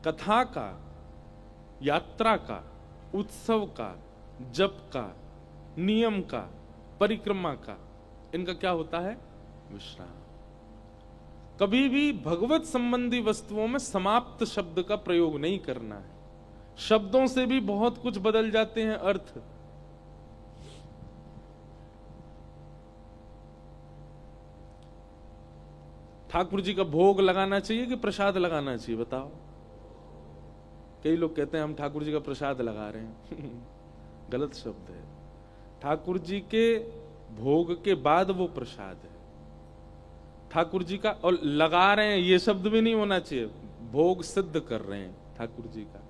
कथा का, यात्रा का, उत्सव का, जप का, नियम का, परिक्रमा का, इनका क्या होता है? विश्राम। कभी भी भगवत संबंधी वस्तुओं में समाप्त शब्द का प्रयोग नहीं करना है। शब्दों से भी बहुत कुछ बदल जाते हैं अर्थ। ठाकुर जी का भोग लगाना चाहिए कि प्रसाद लगाना चाहिए? बताओ। कई लोग कहते हैं हम ठाकुर जी का प्रसाद लगा रहे हैं। गलत शब्द है। ठाकुर जी के भोग के बाद वो प्रसाद है। ठाकुर जी का, और लगा रहे हैं ये शब्द भी नहीं होना चाहिए। भोग सिद्ध कर रहे हैं ठाकुर जी का।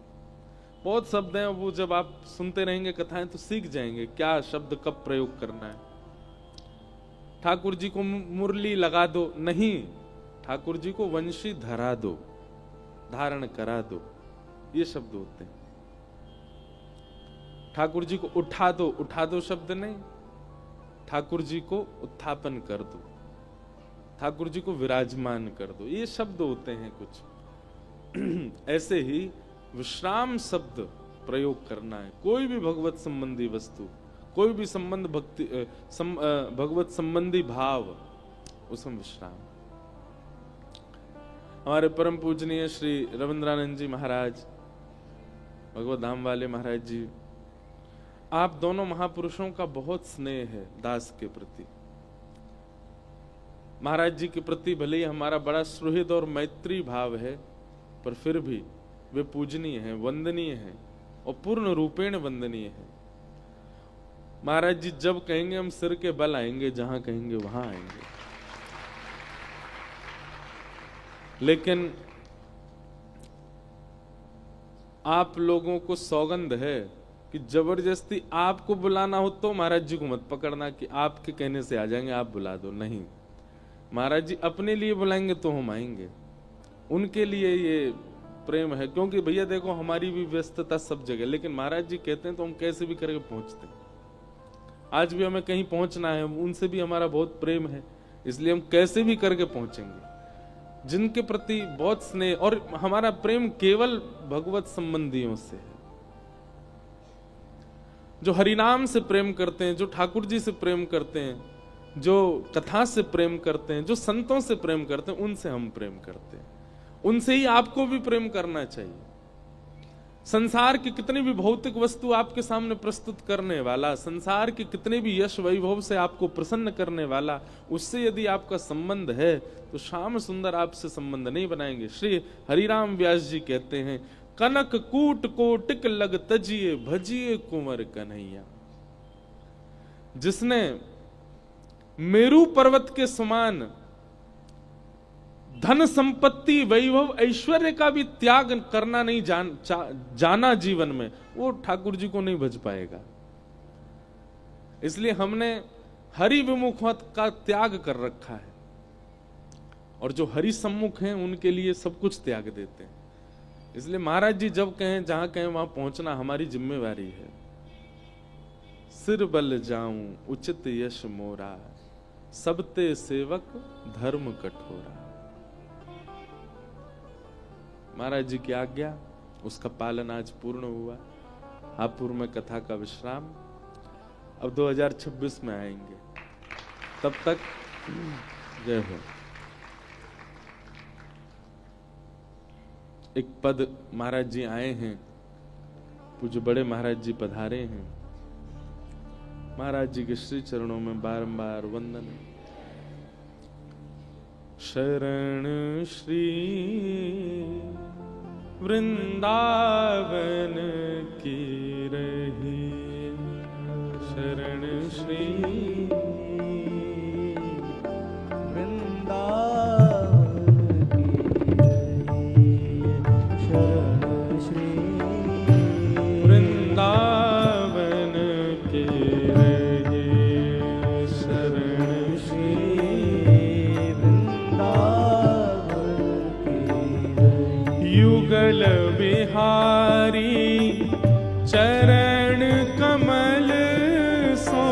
बहुत शब्द हैं, वो जब आप सुनते रहेंगे कथाएं तो सीख जाएंगे क्या शब्द कब प्रयोग करना है। ठाकुर जी को मुरली लगा दो, नहीं, ठाकुर जी को वंशी धरा दो, धारण करा दो, ये शब्द होते हैं। ठाकुर जी को उठा दो शब्द नहीं, ठाकुर जी को उत्थापन कर दो, ठाकुर जी को विराजमान कर दो, ये शब्द होते हैं कुछ। ऐसे ही विश्राम शब्द प्रयोग करना है। कोई भी भगवत संबंधी वस्तु, कोई भी संबंध, भगवत संबंधी भाव, उसमें विश्राम। हमारे परम पूजनीय श्री रविंद्रानंद जी महाराज, भगवत धाम वाले महाराज जी, आप दोनों महापुरुषों का बहुत स्नेह है दास के प्रति। महाराज जी के प्रति भले ही हमारा बड़ा सुहृद और मैत्री भाव है, पर फिर भी वे पूजनीय हैं, वंदनीय हैं और पूर्ण रूपेण वंदनीय हैं। महाराज जी जब कहेंगे हम सिर के बल आएंगे, जहां कहेंगे वहां आएंगे। लेकिन आप लोगों को सौगंध है कि जबरदस्ती आपको बुलाना हो तो महाराज जी को मत पकड़ना कि आपके कहने से आ जाएंगे, आप बुला दो। नहीं, महाराज जी अपने लिए बुलाएंगे तो हम आएंगे। उनके लिए ये प्रेम है, क्योंकि भैया देखो हमारी भी व्यस्तता सब जगह, लेकिन महाराज जी कहते हैं तो हम कैसे भी करके पहुंचते हैं। आज भी हमें कहीं पहुंचना है, उनसे भी हमारा बहुत प्रेम है, इसलिए हम कैसे भी करके पहुंचेंगे। जिनके प्रति बहुत स्नेह, और हमारा प्रेम केवल भगवत संबंधियों से है। जो हरिनाम से प्रेम करते हैं, जो ठाकुर जी से प्रेम करते हैं, जो कथा से प्रेम करते हैं, जो संतों से प्रेम करते हैं, उनसे हम प्रेम करते हैं। उनसे ही आपको भी प्रेम करना चाहिए। संसार की कितनी भी भौतिक वस्तु आपके सामने प्रस्तुत करने वाला, संसार के कितने भी यश वैभव से आपको प्रसन्न करने वाला, उससे यदि आपका संबंध है तो श्याम सुंदर आपसे संबंध नहीं बनाएंगे। श्री हरिराम व्यास जी कहते हैं, कनक कूट को टिक लग तजिए, भजिए कुंवर कन्हैया। जिसने मेरू पर्वत के समान धन संपत्ति वैभव ऐश्वर्य का भी त्याग करना नहीं जाना जीवन में, वो ठाकुर जी को नहीं भज पाएगा। इसलिए हमने हरि विमुख का त्याग कर रखा है, और जो हरि सम्मुख हैं उनके लिए सब कुछ त्याग देते हैं। इसलिए महाराज जी जब कहें, जहां कहें वहां पहुंचना हमारी जिम्मेवारी है। सिर बल जाऊं उचित यश मोरा, सबते सेवक धर्म कठोरा। महाराज जी की आज्ञा, उसका पालन आज पूर्ण हुआ। हापुड़ में कथा का विश्राम। अब 2026 में आएंगे, तब तक जय हो। एक पद महाराज जी आए हैं, पूज्य बड़े महाराज जी पधारे हैं। महाराज जी के श्री चरणों में बारंबार वंदन। शरण श्री वृंदावन की रही, शरण श्री वृंदावन की रही, शरण श्री वृंदावन की रही, शरण श्री युगल बिहारी चरण कमल सो,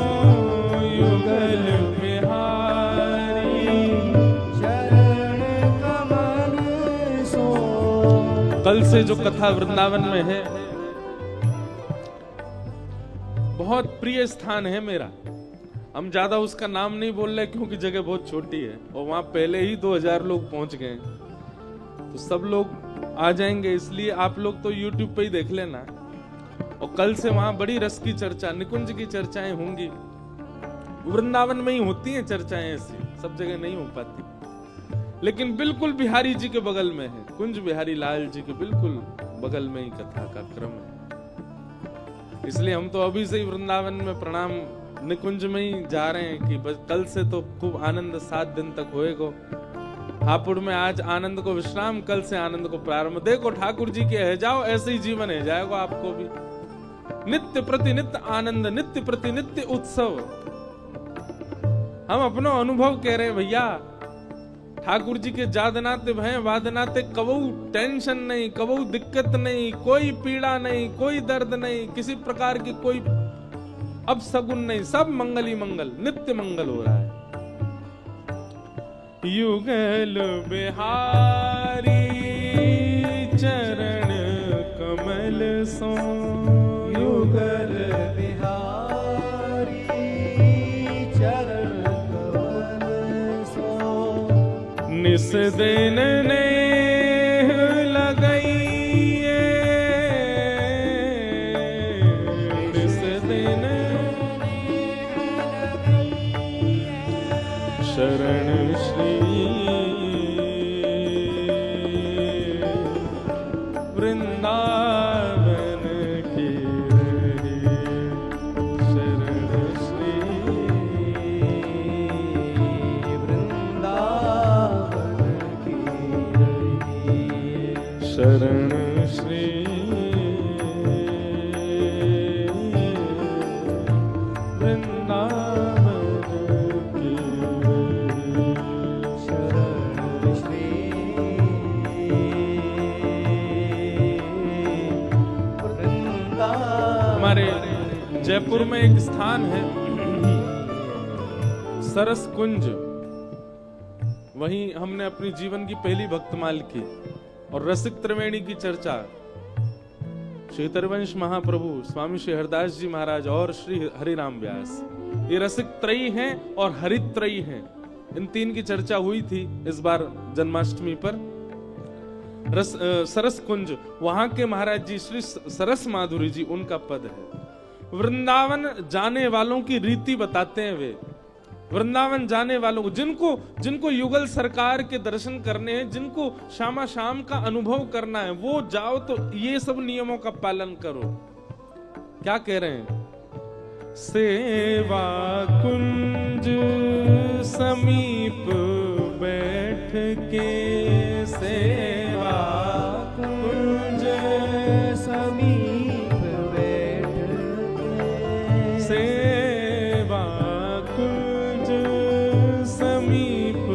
युगल बिहारी चरण कमल सो, कल से जो कथा वृंदावन में है, बहुत प्रिय स्थान है मेरा। हम ज्यादा उसका नाम नहीं बोल रहे क्योंकि जगह बहुत छोटी है और वहां पहले ही 2000 लोग पहुंच गए, तो सब लोग आ जाएंगे, इसलिए आप लोग तो YouTube पे ही देख लेना। और कल से वहां बड़ी रस की चर्चा, निकुंज की चर्चाएं होंगी। वृंदावन में ही होती हैं चर्चाएं, ऐसी सब जगह नहीं हो पाती, लेकिन बिल्कुल बिहारी जी के बगल में है, कुंज बिहारी लाल जी के बिल्कुल बगल में ही कथा का क्रम है। इसलिए हम तो अभी से ही वृंदावन में प्रणाम निकुंज में ही जा रहे हैं कि बस कल से तो खूब आनंद 7 दिन तक होएगा। हापुड़ में आज आनंद को विश्राम, कल से आनंद को प्रारंभ। देखो ठाकुर जी के है जाओ, ऐसे ही जीवन है जाएगा आपको भी। नित्य प्रति नित्य आनंद, नित्य प्रति नित्य उत्सव। हम अपना अनुभव कह रहे हैं भैया, ठाकुर जी के जादनाते भय वादनाते, कबू टेंशन नहीं, कबू दिक्कत नहीं, कोई पीड़ा नहीं, कोई दर्द नहीं, किसी प्रकार की कोई अब सगुन नहीं, सब मंगल ही मंगल, नित्य मंगल हो रहा है। युगल बिहारी चरण कमल सो, युगल बिहारी चरण कमल सो, निस दिन ने लगाइए, निस दिन शरण श्री वृंदावन की रही, शरण श्री वृंदावन की रही, शरण श्री वृंदावन की रही, शरण श्री वृंदावन। हमारे जयपुर में एक स्थान है सरस कुंज, वहीं हमने अपनी जीवन की पहली भक्तमाल की और रसिक त्रिवेणी की चर्चा श्री हरिवंश महाप्रभु स्वामी श्री हरदास जी महाराज और श्री हरिराम व्यास, ये रसिक त्रयी हैं और हरित त्रयी हैं। इन 3 की चर्चा हुई थी इस बार जन्माष्टमी पर। सरस कुंज, वहां के महाराज जी श्री सरस माधुरी जी, उनका पद है। वृंदावन जाने वालों की रीति बताते हैं वे, वृंदावन जाने वालों को, जिनको युगल सरकार के दर्शन करने हैं, जिनको शामा शाम का अनुभव करना है, वो जाओ तो ये सब नियमों का पालन करो। क्या कह रहे हैं? सेवा कुंज समीप बैठ के, सेवा कुंज समीप बैठ के, सेवा कुंज समीप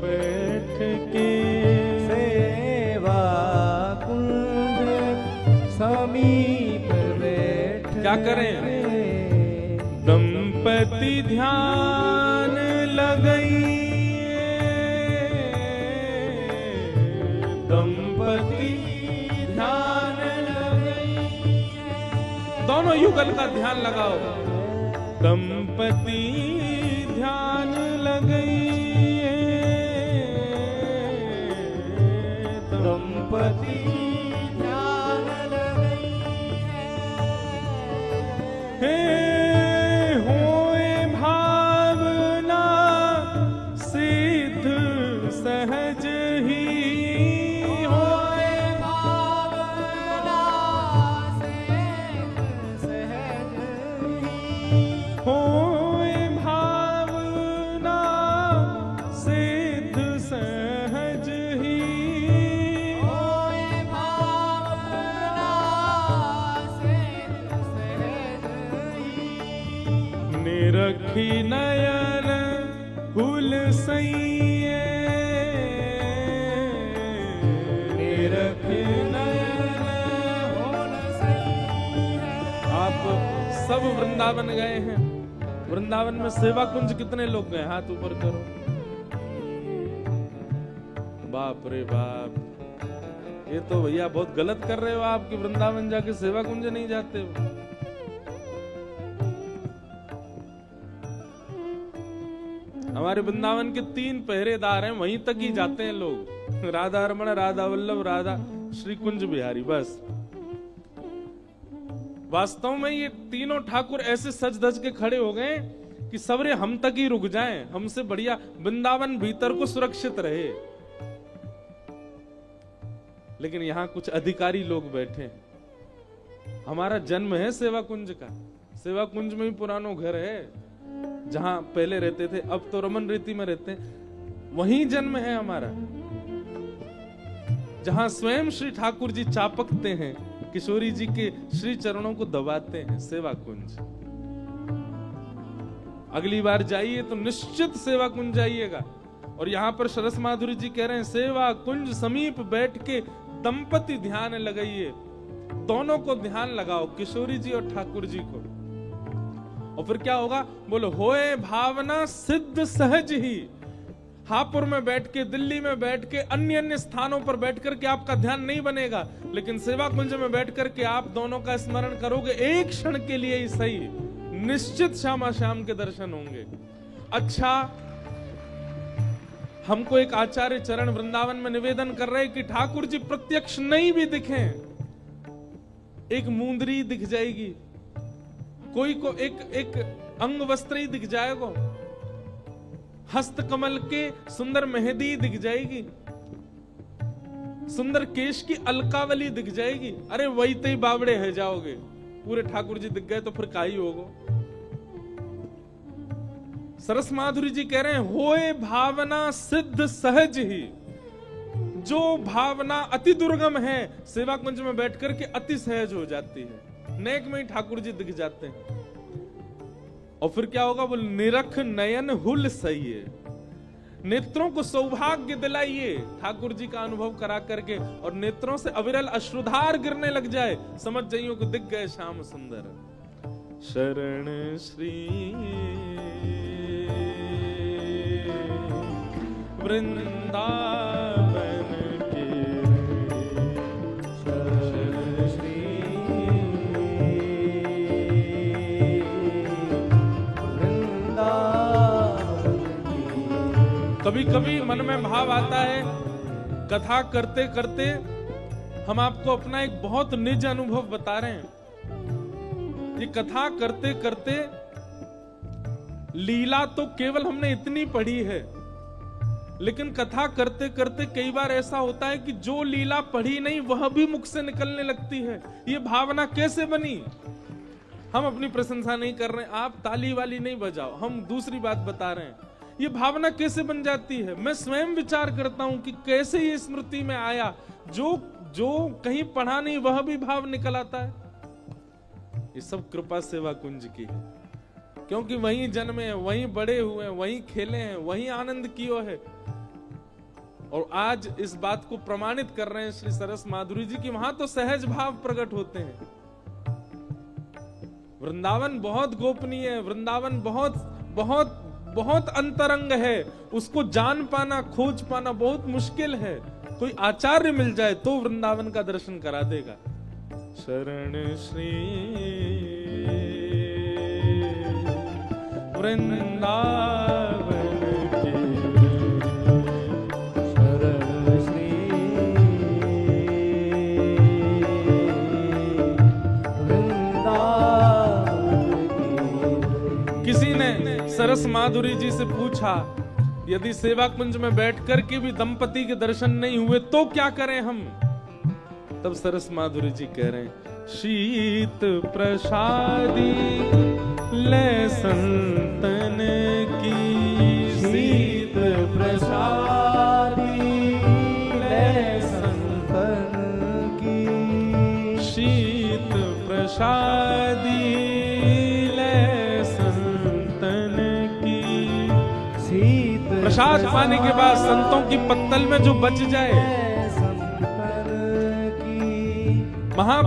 बैठ के, सेवा कुंज समीप बैठ क्या करें? दंपति ध्यान लगाइए, दंपति ध्यान लगाइए, दोनों युगल का ध्यान लगाओ। दंपति ध्यान लगाइए, दंपति ध्यान लगाइए, हे होए भावना सिद्ध सहज ही, होए भावना सिद्ध सहज ही, होए भावना सिद्ध सहज ही, होए भावना सिद्ध सहज ही, निरखी नयन हुल सैये, निरखी नयन हुल सैये। आप सब वृंदावन गए हैं, वृंदावन में सेवा कुंज कितने लोग गए? हाथ ऊपर करो। बाप रे बाप, ये तो भैया बहुत गलत कर रहे हो आप कि वृंदावन जाके सेवा कुंज नहीं जाते हो। हमारे वृंदावन के 3 पहरेदार हैं, वहीं तक ही जाते हैं लोग, राधा रमण, राधा वल्लभ, राधा श्री कुंज बिहारी, बस। वास्तव में ये तीनों ठाकुर ऐसे सज धज के खड़े हो गए कि सबरे हम तक ही रुक जाएं, हमसे बढ़िया वृंदावन भीतर को सुरक्षित रहे। लेकिन यहां कुछ अधिकारी लोग बैठे। हमारा जन्म है सेवा कुंज का, सेवा कुंज में ही पुरानो घर है जहां पहले रहते थे, अब तो रमन रीति में रहते हैं। वहीं जन्म है हमारा, जहां स्वयं श्री ठाकुर जी चापकते हैं, किशोरी जी के श्री चरणों को दबाते हैं, सेवा कुंज। अगली बार जाइए तो निश्चित सेवा कुंज जाइएगा। और यहां पर सरस माधुरी जी कह रहे हैं, सेवा कुंज समीप बैठ के दंपति ध्यान लगाइए, दोनों को ध्यान लगाओ, किशोरी जी और ठाकुर जी को। और फिर क्या होगा, बोलो, होए भावना सिद्ध सहज ही। हापुड़ में बैठ के, दिल्ली में बैठ के, अन्य अन्य स्थानों पर बैठ करके आपका ध्यान नहीं बनेगा, लेकिन सेवा कुंज में बैठ करके आप दोनों का स्मरण करोगे, एक क्षण के लिए ही सही, निश्चित श्यामा श्याम के दर्शन होंगे। अच्छा, हमको एक आचार्य चरण वृंदावन में निवेदन कर रहे कि ठाकुर जी प्रत्यक्ष नहीं भी दिखें, एक मुंदरी दिख जाएगी, कोई को एक अंग वस्त्र ही दिख जाएगा, हस्त कमल के सुंदर मेहंदी दिख जाएगी, सुंदर केश की अलकावली दिख जाएगी। अरे वही तो ही बावड़े है जाओगे, पूरे ठाकुर जी दिख गए तो फिर काई होगा। सरस माधुरी जी कह रहे हैं, होए भावना सिद्ध सहज ही। जो भावना अति दुर्गम है, सेवा कुंज में बैठ करके अति सहज हो जाती है, नेक में ही ठाकुर जी दिख जाते हैं। और फिर क्या होगा, बोल, निरख नयन हुल सही है, नेत्रों को सौभाग्य दिलाइए ठाकुर जी का अनुभव करा करके, और नेत्रों से अविरल अश्रुधार गिरने लग जाए, समझ जाइयो कि दिख गए श्याम सुंदर। शरण श्री वृंदावन के, शरण श्री वृंदावन की। कभी कभी मन में भाव आता है, कथा करते करते हम आपको अपना एक बहुत निज अनुभव बता रहे हैं। ये कथा करते करते लीला तो केवल हमने इतनी पढ़ी है, लेकिन कथा करते करते कई बार ऐसा होता है कि जो लीला पढ़ी नहीं वह भी मुख से निकलने लगती है। ये भावना कैसे बनी? हम अपनी प्रशंसा नहीं कर रहे हैं, आप ताली वाली नहीं बजाओ, हम दूसरी बात बता रहे हैं। ये भावना कैसे बन जाती है? मैं स्वयं विचार करता हूं कि कैसे ये स्मृति में आया, जो कहीं पढ़ा नहीं वह भी भाव निकल आता है। ये सब कृपा सेवा कुंज की है, क्योंकि वहीं जन्मे हैं, वहीं बड़े हुए हैं, वहीं खेले हैं, वहीं आनंद कियो है। और आज इस बात को प्रमाणित कर रहे हैं श्री सरस माधुरी जी की वहां तो सहज भाव प्रकट होते हैं। वृंदावन बहुत गोपनीय है, वृंदावन बहुत बहुत बहुत अंतरंग है, उसको जान पाना, खोज पाना बहुत मुश्किल है। कोई आचार्य मिल जाए तो वृंदावन का दर्शन करा देगा। शरण श्री वृंदावन के, शरण श्री वृंदावन की। किसी ने सरस माधुरी जी से पूछा, यदि सेवा कुंज में बैठ कर के भी दंपति के दर्शन नहीं हुए तो क्या करें हम? तब सरस माधुरी जी कह रहे हैं, शीत प्रसादी ले संतन की, शीत प्रसादी ले संतन की। शीत प्रसादी ले संतन की। शीत प्रसाद पाने के बाद संतों की पत्तल में जो बच जाए, महा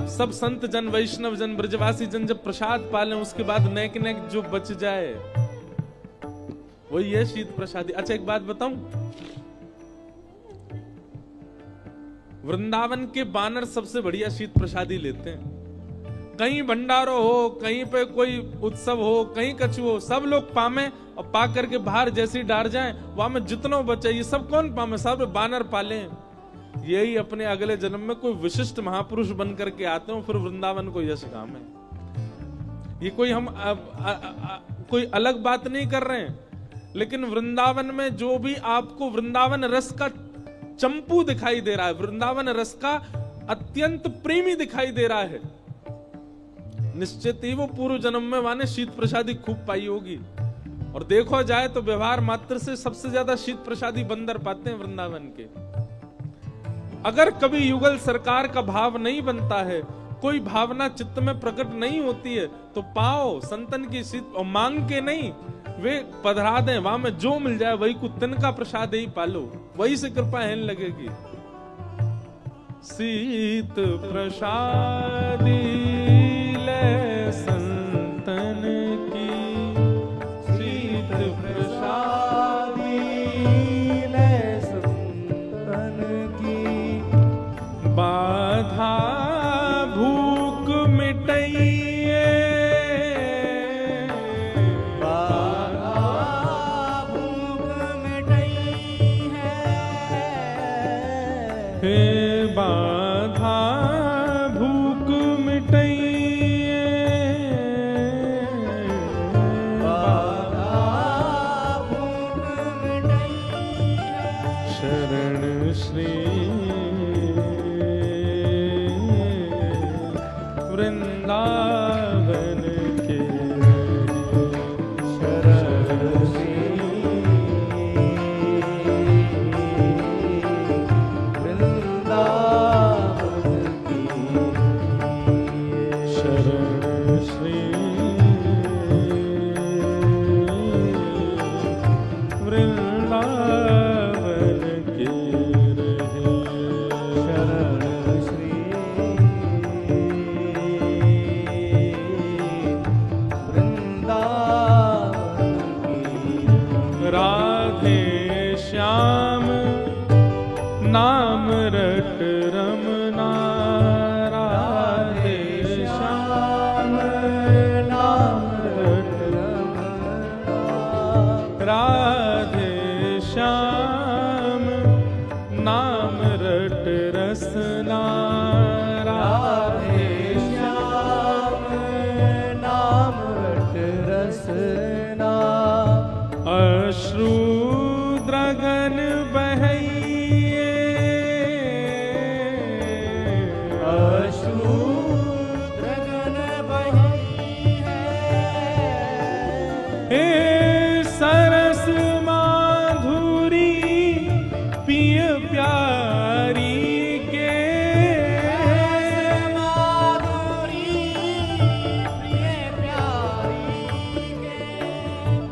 सब संत जन, वैष्णव जन, ब्रजवासी जन जब प्रसाद पालें, उसके बाद नेक नेक जो बच जाए वही है शीत प्रसादी। अच्छा एक बात बताऊं, वृंदावन के बानर सबसे बढ़िया शीत प्रसादी लेते हैं। कहीं भंडारो हो, कहीं पे कोई उत्सव हो, कहीं कछु हो, सब लोग पामे और पा करके बाहर जैसी डार जाए वहां में जितनो बचे, ये सब कौन पामे? सब बानर पाले। यही अपने अगले जन्म में कोई विशिष्ट महापुरुष बन करके आते हो, फिर वृंदावन को यश काम है। ये कोई हम कोई अलग बात नहीं कर रहे हैं, लेकिन वृंदावन में जो भी आपको वृंदावन रस का चंपू दिखाई दे रहा है, वृंदावन रस का अत्यंत प्रेमी दिखाई दे रहा है, निश्चित ही वो पूर्व जन्म में वाने शीत प्रसादी खूब पाई होगी। और देखो जाए तो व्यवहार मात्र से सबसे ज्यादा शीत प्रसादी बंदर पाते हैं वृंदावन के। अगर कभी युगल सरकार का भाव नहीं बनता है, कोई भावना चित्त में प्रकट नहीं होती है, तो पाओ संतन की शीत, और मांग के नहीं, वे पधरा दें, वहां में जो मिल जाए वही को तिनका प्रसाद ही पालो, वही से कृपा है लगेगी। शीत प्रसादी ले संतन की, शीत प्रसादी ले संतन की, बाधा भूख मिटाइए, बाधा भूख मिटाई है, बाधा भूख मिटाइए, बाधा भूख मिटाई है, शरण श्री वृंदावन के, शरण श्री वृंदावन की, शरण श्री वृंदावन के रहे, शरण श्री वृंदावन की, राधे श्याम नाम रट रमना, राधे श्याम नाम रट रमना, राधे श्याम नाम रट रसना, राधे राधे श्याम नाम रट रसना, अश्रु द्रगन बहैये, अश्रु द्रगन बही हे है, सरस माधुरी पिय प्यारी के, माधुरी प्रिय प्यारी के,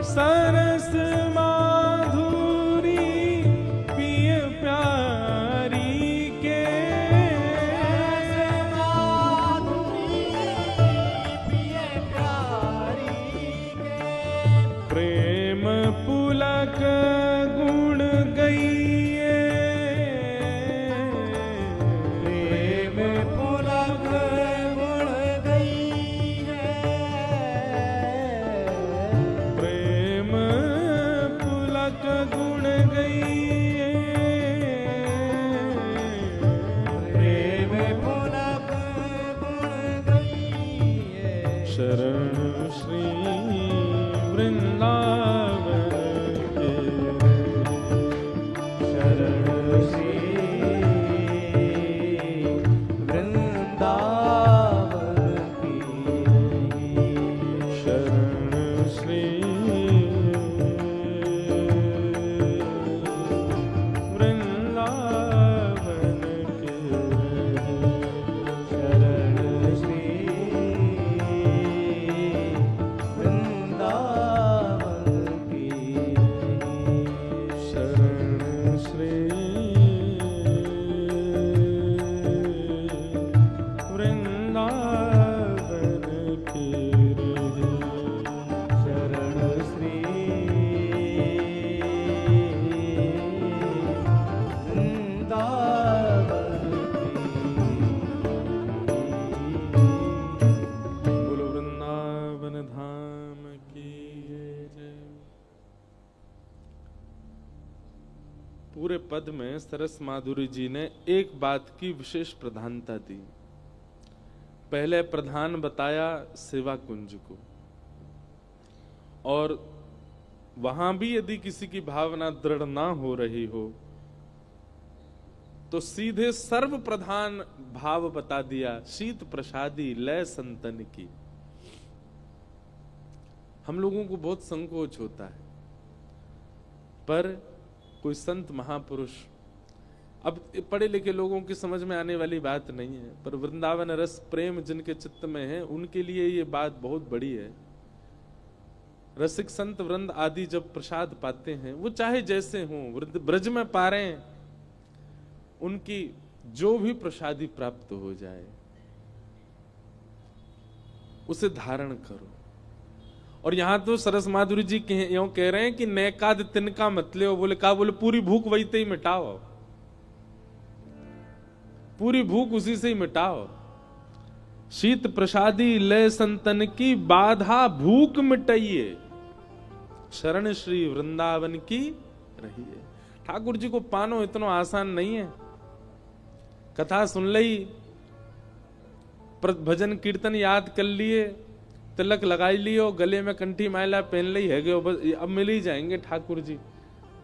सरस माधुरी पिय प्यारी के, माधुरी प्रिय प्यारी के, प्रेम पुलक गुण गइये, प्रेम पुलक गुण गई है, प्रेम पुलक गुण गइये, प्रेम पुलक गुण गई है, शरण श्री वृंदावन के, शरण श्री वृंदावन की, शरण श्री वृंदावन के, शरण श्री वृंदावन पूरे पद में सरस माधुरी जी ने एक बात की विशेष प्रधानता दी। पहले प्रधान बताया सेवा कुंज को, और वहां भी यदि किसी की भावना दृढ़ ना हो रही हो तो सीधे सर्व प्रधान भाव बता दिया, शीत प्रसादी लय संतन की। हम लोगों को बहुत संकोच होता है, पर कोई संत महापुरुष, अब पढ़े लिखे लोगों की समझ में आने वाली बात नहीं है, पर वृंदावन रस प्रेम जिनके चित्त में है उनके लिए ये बात बहुत बड़ी है। रसिक संत वृंद आदि जब प्रसाद पाते हैं, वो चाहे जैसे हों, ब्रज में पा रहे हैं, उनकी जो भी प्रसादी प्राप्त हो जाए उसे धारण करो। और यहां तो सरस माधुरी जी यूं कह रहे हैं कि नैकाद तिनका मत ले, बोले पूरी भूख वही ही मिटाओ, पूरी भूख उसी से ही मिटाओ। शीत प्रसादी लय संतन की बाधा भूख मिटाइए, शरण श्री वृंदावन की रहिए। ठाकुर जी को पानो इतना आसान नहीं है। कथा सुन ली, भजन कीर्तन याद कर लिए, तिलक लगाई लियो, गले में कंठी माला पहन ली है गयो, बस अब मिल ही जाएंगे ठाकुर जी।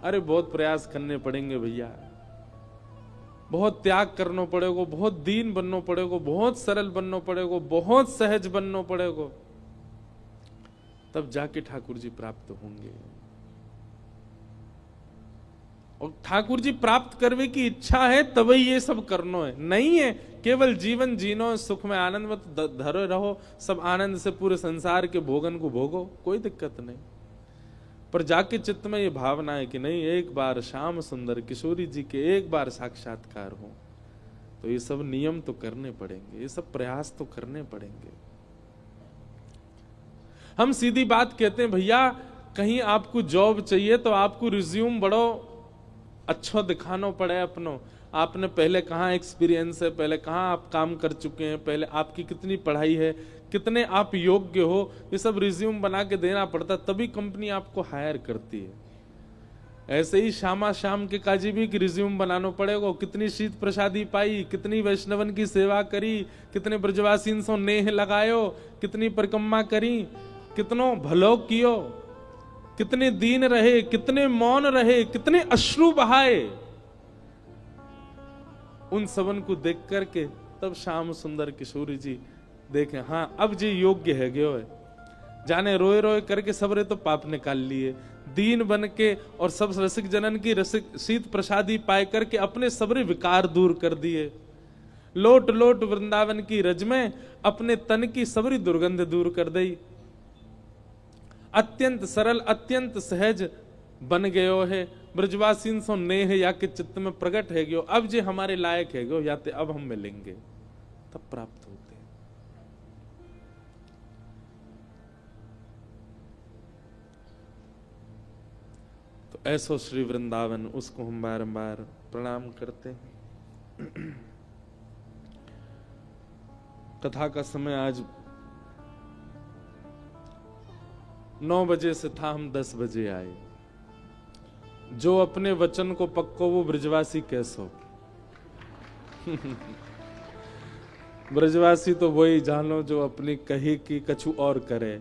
अरे बहुत प्रयास करने पड़ेंगे भैया, बहुत त्याग करना पड़ेगा, बहुत दीन बनना पड़ेगा, बहुत सरल बनना पड़ेगा, बहुत सहज बनना पड़ेगा, तब जाके ठाकुर जी प्राप्त होंगे। और ठाकुर जी प्राप्त करने की इच्छा है तभी ये सब करना है, नहीं है केवल जीवन जीनो, सुख में आनंद में धरे रहो, सब आनंद से पूरे संसार के भोगन को भोगो, कोई दिक्कत नहीं। पर जाके चित्त में ये भावना है कि नहीं, एक बार श्याम सुंदर किशोरी जी के एक बार साक्षात्कार हो, तो ये सब नियम तो करने पड़ेंगे, ये सब प्रयास तो करने पड़ेंगे। हम सीधी बात कहते हैं भैया, कहीं आपको जॉब चाहिए तो आपको रिज्यूम बड़ो अच्छा दिखाना पड़े अपनो, आपने पहले कहाँ एक्सपीरियंस है, पहले कहाँ आप काम कर चुके हैं, पहले आपकी कितनी पढ़ाई है, कितने आप योग्य हो, ये सब रिज्यूम बना के देना पड़ता, तभी कंपनी आपको हायर करती है। ऐसे ही श्यामा श्याम के काजी भी रिज्यूम बनाना पड़ेगा, कितनी शीत प्रसादी पाई, कितनी वैष्णवन की सेवा करी, कितने ब्रजवासीन सो नेह लगायो, कितनी परिक्रमा करी, कितनो भलो कियो, कितने दीन रहे, कितने मौन रहे, कितने अश्रु बहाए, उन सबन को देख करके तब श्याम सुंदर किशोरी जी देखें, हाँ अब जी योग्य है गयो है, जाने रोए रोए करके सबरे तो पाप निकाल लिए, दीन बन के और सब रसिक जनन की रसिक शीत प्रसादी पाए करके अपने सबरे विकार दूर कर दिए, लोट लोट वृंदावन की रज में अपने तन की सबरी दुर्गंध दूर कर दी, अत्यंत सरल अत्यंत सहज बन गयो है, ब्रजवासीन सो नेह या के चित्त में प्रकट है गयो, अब जे हमारे लायक है गयो, या ते अब हम मिलेंगे, तब प्राप्त होते हैं। तो ऐसो श्री वृंदावन, उसको हम बारंबार प्रणाम करते हैं। कथा का समय आज 9 बजे से था, हम 10 बजे आए। जो अपने वचन को पक्को वो ब्रजवासी कैसो। ब्रजवासी तो वही जानो जो अपनी कही की कछु और करे,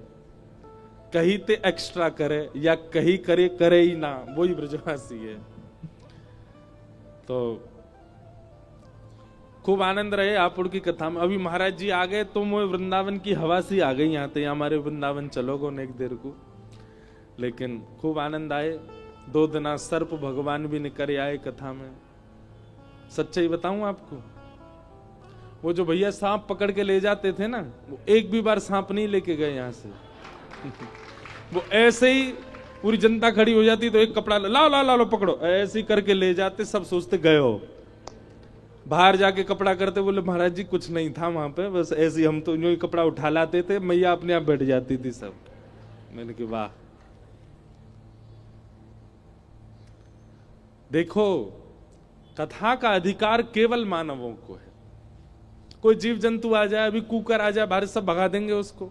कही ते एक्स्ट्रा करे, या कही करे करे ही ना, वही ब्रजवासी है। तो खूब आनंद रहे आप की कथा में। अभी महाराज जी आ गए तो मोए वृंदावन की हवा सी आ गई, यहाँ ते हमारे वृंदावन चलोगो न एक देर को, लेकिन खूब आनंद आए। 2 दिना सर्प भगवान भी निकल आए कथा में। सच्चाई बताऊं आपको, वो जो भैया सांप पकड़ के ले जाते थे ना, वो एक भी बार सांप नहीं लेके गए यहाँ से। वो ऐसे ही पूरी जनता खड़ी हो जाती तो एक कपड़ा लाओ लाओ लाओ पकड़ो, ऐसे ही करके ले जाते, सब सोचते गए हो। बाहर जाके कपड़ा करते, बोले महाराज जी कुछ नहीं था वहां पे, बस ऐसे हम तो यूं ही कपड़ा उठा लाते थे, मैया अपने आप बैठ जाती थी सब। मैंने कहा वाह, देखो कथा का अधिकार केवल मानवों को है। कोई जीव जंतु आ जाए, अभी कुकर आ जाए बाहर, सब भगा देंगे उसको।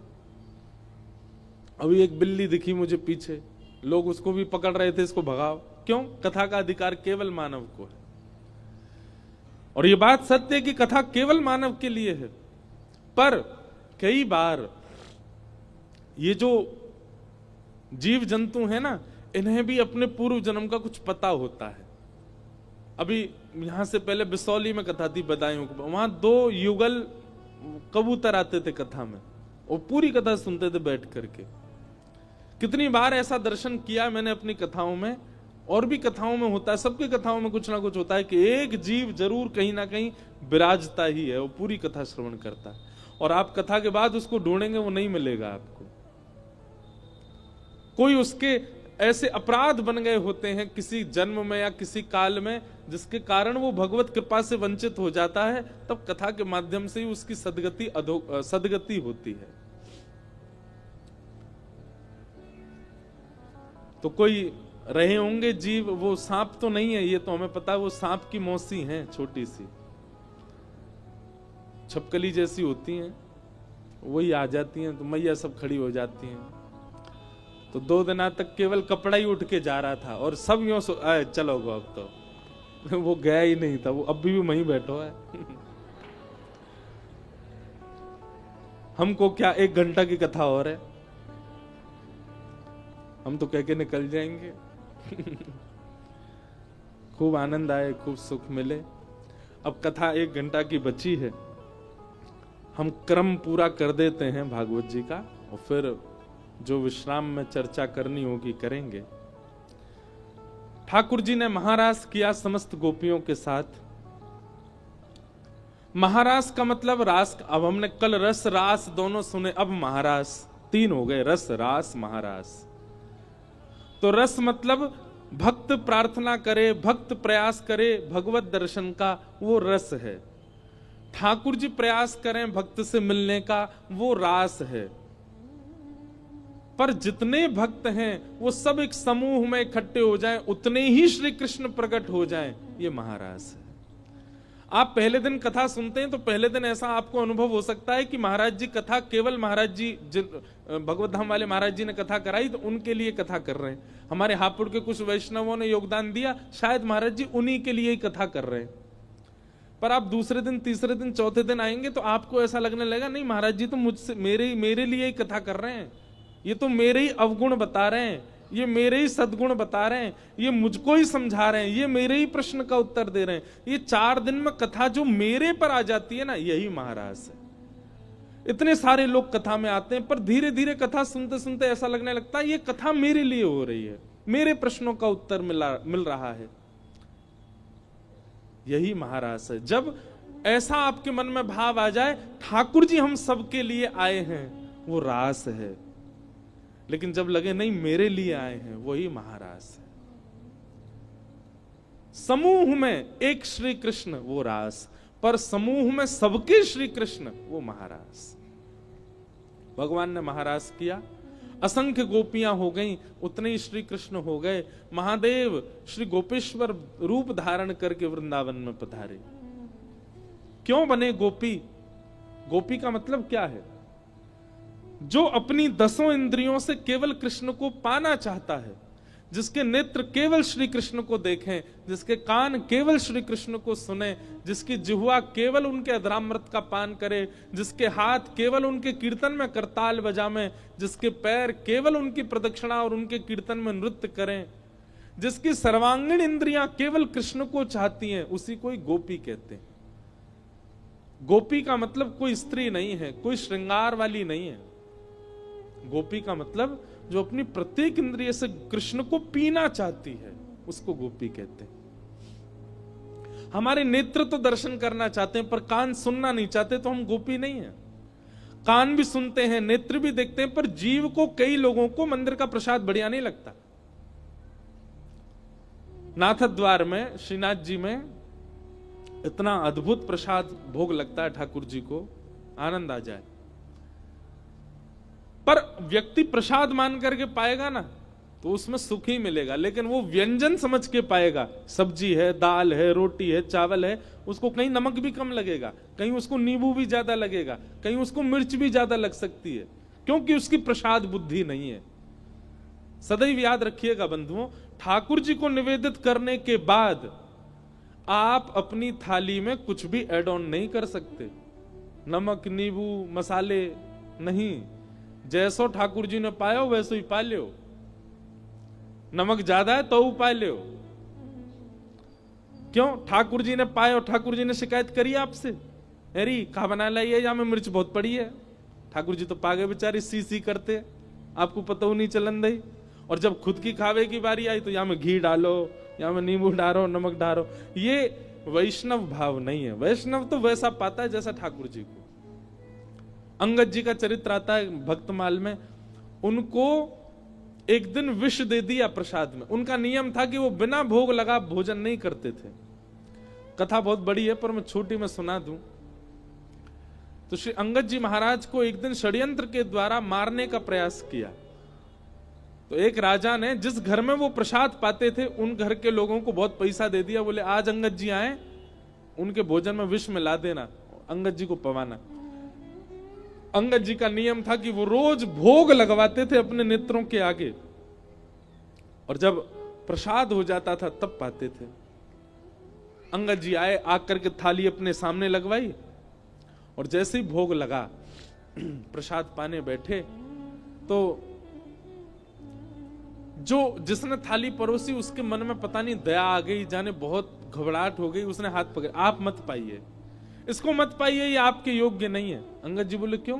अभी एक बिल्ली दिखी मुझे पीछे, लोग उसको भी पकड़ रहे थे, इसको भगाओ, क्यों? कथा का अधिकार केवल मानव को है। और ये बात सत्य है कि कथा केवल मानव के लिए है, पर कई बार ये जो जीव जंतु है ना, इन्हें भी अपने पूर्व जन्म का कुछ पता होता है। अभी यहां से पहले बिसौली में कथा थी बदायूं, वहां 2 युगल कबूतर आते थे कथा में, और पूरी कथा सुनते थे बैठ करके। कितनी बार ऐसा दर्शन किया मैंने अपनी कथाओं में, और भी कथाओं में होता है, सबकी कथाओं में कुछ ना कुछ होता है कि एक जीव जरूर कहीं ना कहीं विराजता ही है, वो पूरी कथा श्रवण करता है, और आप कथा के बाद उसको ढूंढेंगे वो नहीं मिलेगा आपको। कोई उसके ऐसे अपराध बन गए होते हैं किसी जन्म में या किसी काल में, जिसके कारण वो भगवत कृपा से वंचित हो जाता है, तब कथा के माध्यम से ही उसकी सदगति होती है। तो कोई रहे होंगे जीव, वो सांप तो नहीं है, ये तो हमें पता है, वो सांप की मौसी हैं, छोटी सी छपकली जैसी होती हैं, वही आ जाती हैं तो मैया सब खड़ी हो जाती हैं। तो 2 दिन तक केवल कपड़ा ही उठ के जा रहा था, और सब यूं चलो गो अब तो वो गया ही नहीं था, वो अभी भी वहीं बैठो है। हमको क्या 1 घंटा की कथा और है, हम तो कह के निकल जाएंगे। खूब आनंद आए, खूब सुख मिले। अब कथा 1 घंटा की बची है, हम क्रम पूरा कर देते हैं भागवत जी का, और फिर जो विश्राम में चर्चा करनी होगी करेंगे। ठाकुर जी ने महारास किया समस्त गोपियों के साथ। महारास का मतलब रास, अब हमने कल रस रास दोनों सुने, अब महारास 3 हो गए, रस रास महारास। तो रस मतलब भक्त प्रार्थना करे, भक्त प्रयास करे भगवत दर्शन का, वो रस है। ठाकुर जी प्रयास करें भक्त से मिलने का, वो रास है। पर जितने भक्त हैं वो सब एक समूह में इकट्ठे हो जाएं, उतने ही श्री कृष्ण प्रकट हो जाएं, ये महारास है। आप पहले दिन कथा सुनते हैं तो पहले दिन ऐसा आपको अनुभव हो सकता है कि महाराज जी कथा केवल महाराज जी, भगवत धाम वाले महाराज जी ने कथा कराई तो उनके लिए कथा कर रहे हैं। हमारे हापुड़ के कुछ वैष्णवों ने योगदान दिया, शायद महाराज जी उन्हीं के लिए ही कथा कर रहे हैं। पर आप दूसरे दिन, तीसरे दिन, चौथे दिन आएंगे तो आपको ऐसा लगने लगेगा, नहीं महाराज जी तो मुझसे मेरे लिए ही कथा कर रहे हैं, ये तो मेरे ही अवगुण बता रहे हैं, ये मेरे ही सद्गुण बता रहे हैं, ये मुझको ही समझा रहे हैं, ये मेरे ही प्रश्न का उत्तर दे रहे हैं। ये 4 दिन में कथा जो मेरे पर आ जाती है ना, यही महाराज है। इतने सारे लोग कथा में आते हैं, पर धीरे धीरे कथा सुनते सुनते ऐसा लगने लगता है ये कथा मेरे लिए हो रही है, मेरे प्रश्नों का उत्तर मिल रहा है। यही महाराज है। जब ऐसा आपके मन में भाव आ जाए ठाकुर जी हम सबके लिए आए हैं, वो रास है। लेकिन जब लगे नहीं मेरे लिए आए हैं, वही महारास है। समूह में एक श्री कृष्ण वो रास, पर समूह में सबके श्री कृष्ण वो महारास। भगवान ने महारास किया, असंख्य गोपियां हो गईं, उतने ही श्री कृष्ण हो गए। महादेव श्री गोपेश्वर रूप धारण करके वृंदावन में पधारे। क्यों बने गोपी? गोपी का मतलब क्या है? जो अपनी 10 इंद्रियों से केवल कृष्ण को पाना चाहता है, जिसके नेत्र केवल श्री कृष्ण को देखें, जिसके कान केवल श्री कृष्ण को सुने, जिसकी जिह्वा केवल उनके अधरामृत का पान करे, जिसके हाथ केवल उनके कीर्तन में करताल बजावें, जिसके पैर केवल उनकी प्रदक्षिणा और उनके कीर्तन में नृत्य करें, जिसकी सर्वांगीण इंद्रियां केवल कृष्ण को चाहती हैं, उसी को ही गोपी कहते हैं। गोपी का मतलब कोई स्त्री नहीं है, कोई श्रृंगार वाली नहीं है। गोपी का मतलब जो अपनी प्रत्येक इंद्रिय से कृष्ण को पीना चाहती है, उसको गोपी कहते हैं। हमारे नेत्र तो दर्शन करना चाहते हैं, पर कान सुनना नहीं चाहते, तो हम गोपी नहीं है। कान भी सुनते हैं, नेत्र भी देखते हैं, पर जीव को, कई लोगों को मंदिर का प्रसाद बढ़िया नहीं लगता। नाथ द्वार में, श्रीनाथ जी में इतना अद्भुत प्रसाद भोग लगता है ठाकुर जी को, आनंद आ जाए। पर व्यक्ति प्रसाद मान करके पाएगा ना, तो उसमें सुख ही मिलेगा। लेकिन वो व्यंजन समझ के पाएगा, सब्जी है, दाल है, रोटी है, चावल है, उसको कहीं नमक भी कम लगेगा, कहीं उसको नींबू भी ज्यादा लगेगा, कहीं उसको मिर्च भी ज्यादा लग सकती है, क्योंकि उसकी प्रसाद बुद्धि नहीं है। सदैव याद रखिएगा बंधुओं, ठाकुर जी को निवेदित करने के बाद आप अपनी थाली में कुछ भी ऐड ऑन नहीं कर सकते, नमक नींबू मसाले नहीं, जैसो ठाकुर जी ने पायो वैसो ही पा लियो। नमक ज्यादा है तो पा लियो, क्यों? ठाकुर जी ने पायो, ठाकुर जी ने शिकायत करी आपसे, अरे कहा बना लाइए या में मिर्च बहुत पड़ी है। ठाकुर जी तो पागे बेचारे सी करते, आपको पता हो नहीं चलन दई। और जब खुद की खावे की बारी आई तो यहाँ में घी डालो, यहाँ में नींबू डालो, नमक डालो। ये वैष्णव भाव नहीं है। वैष्णव तो वैसा पाता है जैसा ठाकुर जी को। अंगद जी का चरित्र आता है भक्तमाल में, उनको एक दिन विष दे दिया प्रसाद में। उनका नियम था कि वो बिना भोग लगा भोजन नहीं करते थे। कथा बहुत बड़ी है पर मैं छोटी में सुना दूं। तो श्री अंगद जी महाराज को एक दिन षड्यंत्र के द्वारा मारने का प्रयास किया। तो एक राजा ने जिस घर में वो प्रसाद पाते थे उन घर के लोगों को बहुत पैसा दे दिया। बोले आज अंगद जी आए, उनके भोजन में विष मिला देना, अंगद जी को पवाना। अंगद जी का नियम था कि वो रोज भोग लगवाते थे अपने नेत्रों के आगे, और जब प्रसाद हो जाता था तब पाते थे। अंगद जी आए, आकर के थाली अपने सामने लगवाई, और जैसे ही भोग लगा प्रसाद पाने बैठे तो जो जिसने थाली परोसी उसके मन में पता नहीं दया आ गई, जाने बहुत घबराहट हो गई। उसने हाथ पकड़, आप मत पाइए, इसको मत पाइए, ये आपके योग्य नहीं है। अंगद जी बोले क्यों?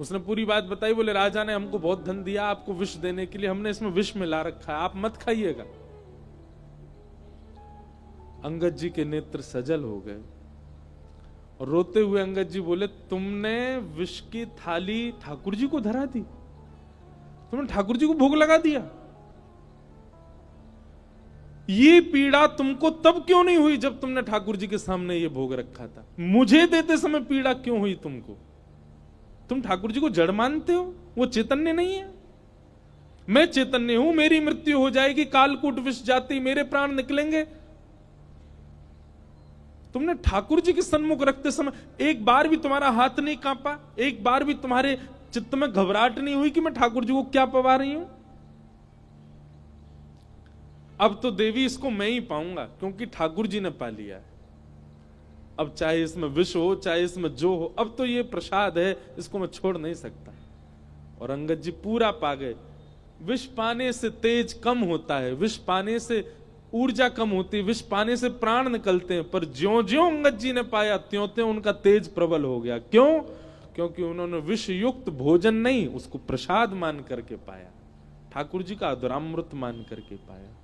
उसने पूरी बात बताई। बोले राजा ने हमको बहुत धन दिया आपको विष देने के लिए, हमने इसमें विष मिला रखा है, आप मत खाइएगा। अंगद जी के नेत्र सजल हो गए और रोते हुए अंगद जी बोले तुमने विष की थाली ठाकुर जी को धरा दी, तुमने ठाकुर जी को भोग लगा दिया। ये पीड़ा तुमको तब क्यों नहीं हुई जब तुमने ठाकुर जी के सामने ये भोग रखा था? मुझे देते समय पीड़ा क्यों हुई तुमको? तुम ठाकुर जी को जड़ मानते हो, वो चैतन्य नहीं है। मैं चैतन्य हूं, मेरी मृत्यु हो जाएगी, कालकूट विष जाति, मेरे प्राण निकलेंगे। तुमने ठाकुर जी के सन्मुख रखते समय एक बार भी तुम्हारा हाथ नहीं कांपा, एक बार भी तुम्हारे चित्त में घबराहट नहीं हुई कि मैं ठाकुर जी को क्या पवा रही हूं? अब तो देवी इसको मैं ही पाऊंगा क्योंकि ठाकुर जी ने पा लिया है। अब चाहे इसमें विष हो, चाहे इसमें जो हो, अब तो ये प्रसाद है, इसको मैं छोड़ नहीं सकता। और अंगद जी पूरा पा गए। विष पाने से तेज कम होता है, विष पाने से ऊर्जा कम होती है, विष पाने से प्राण निकलते हैं, पर ज्यों-ज्यों अंगद जी ने पाया त्यों-त्यों उनका तेज प्रबल हो गया। क्यों? क्योंकि उन्होंने विष युक्त भोजन नहीं, उसको प्रसाद मान करके पाया, ठाकुर जी का अधरामृत मान करके पाया।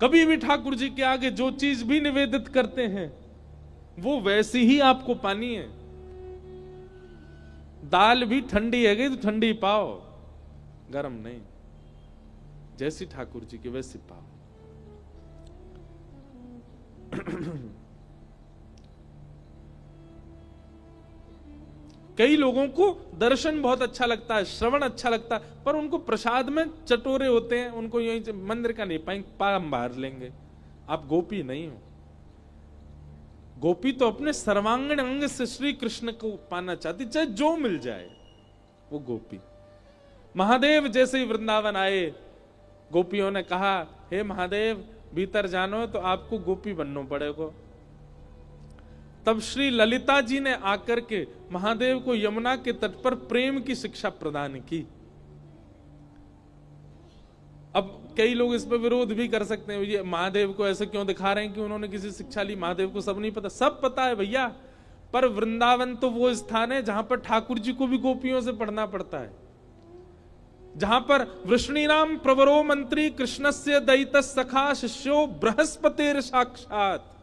कभी भी ठाकुर जी के आगे जो चीज भी निवेदित करते हैं वो वैसी ही आपको पानी है। दाल भी ठंडी है गई तो ठंडी पाओ, गरम नहीं। जैसी ठाकुर जी की वैसी पाओ। कई लोगों को दर्शन बहुत अच्छा लगता है, श्रवण अच्छा लगता है, पर उनको प्रसाद में चटोरे होते हैं, उनको यही मंदिर का नहीं पाएंगे, पाम बाहर लेंगे। आप गोपी नहीं हो। गोपी तो अपने सर्वांगीण अंग से श्री कृष्ण को पाना चाहती, चाहे जो मिल जाए वो गोपी। महादेव जैसे ही वृंदावन आए, गोपियों ने कहा हे महादेव भीतर जानो तो आपको गोपी बनना पड़ेगा। तब श्री ललिता जी ने आकर के महादेव को यमुना के तट पर प्रेम की शिक्षा प्रदान की। अब कई लोग इस पर विरोध भी कर सकते हैं, ये महादेव को ऐसे क्यों दिखा रहे हैं कि उन्होंने किसी शिक्षा ली। महादेव को सब नहीं पता, सब पता है भैया, पर वृंदावन तो वो स्थान है जहां पर ठाकुर जी को भी गोपियों से पढ़ना पड़ता है, जहां पर वृष्णीनाम प्रवरो मंत्री कृष्णस्य दयित सखा शिष्यो बृहस्पतिर साक्षात,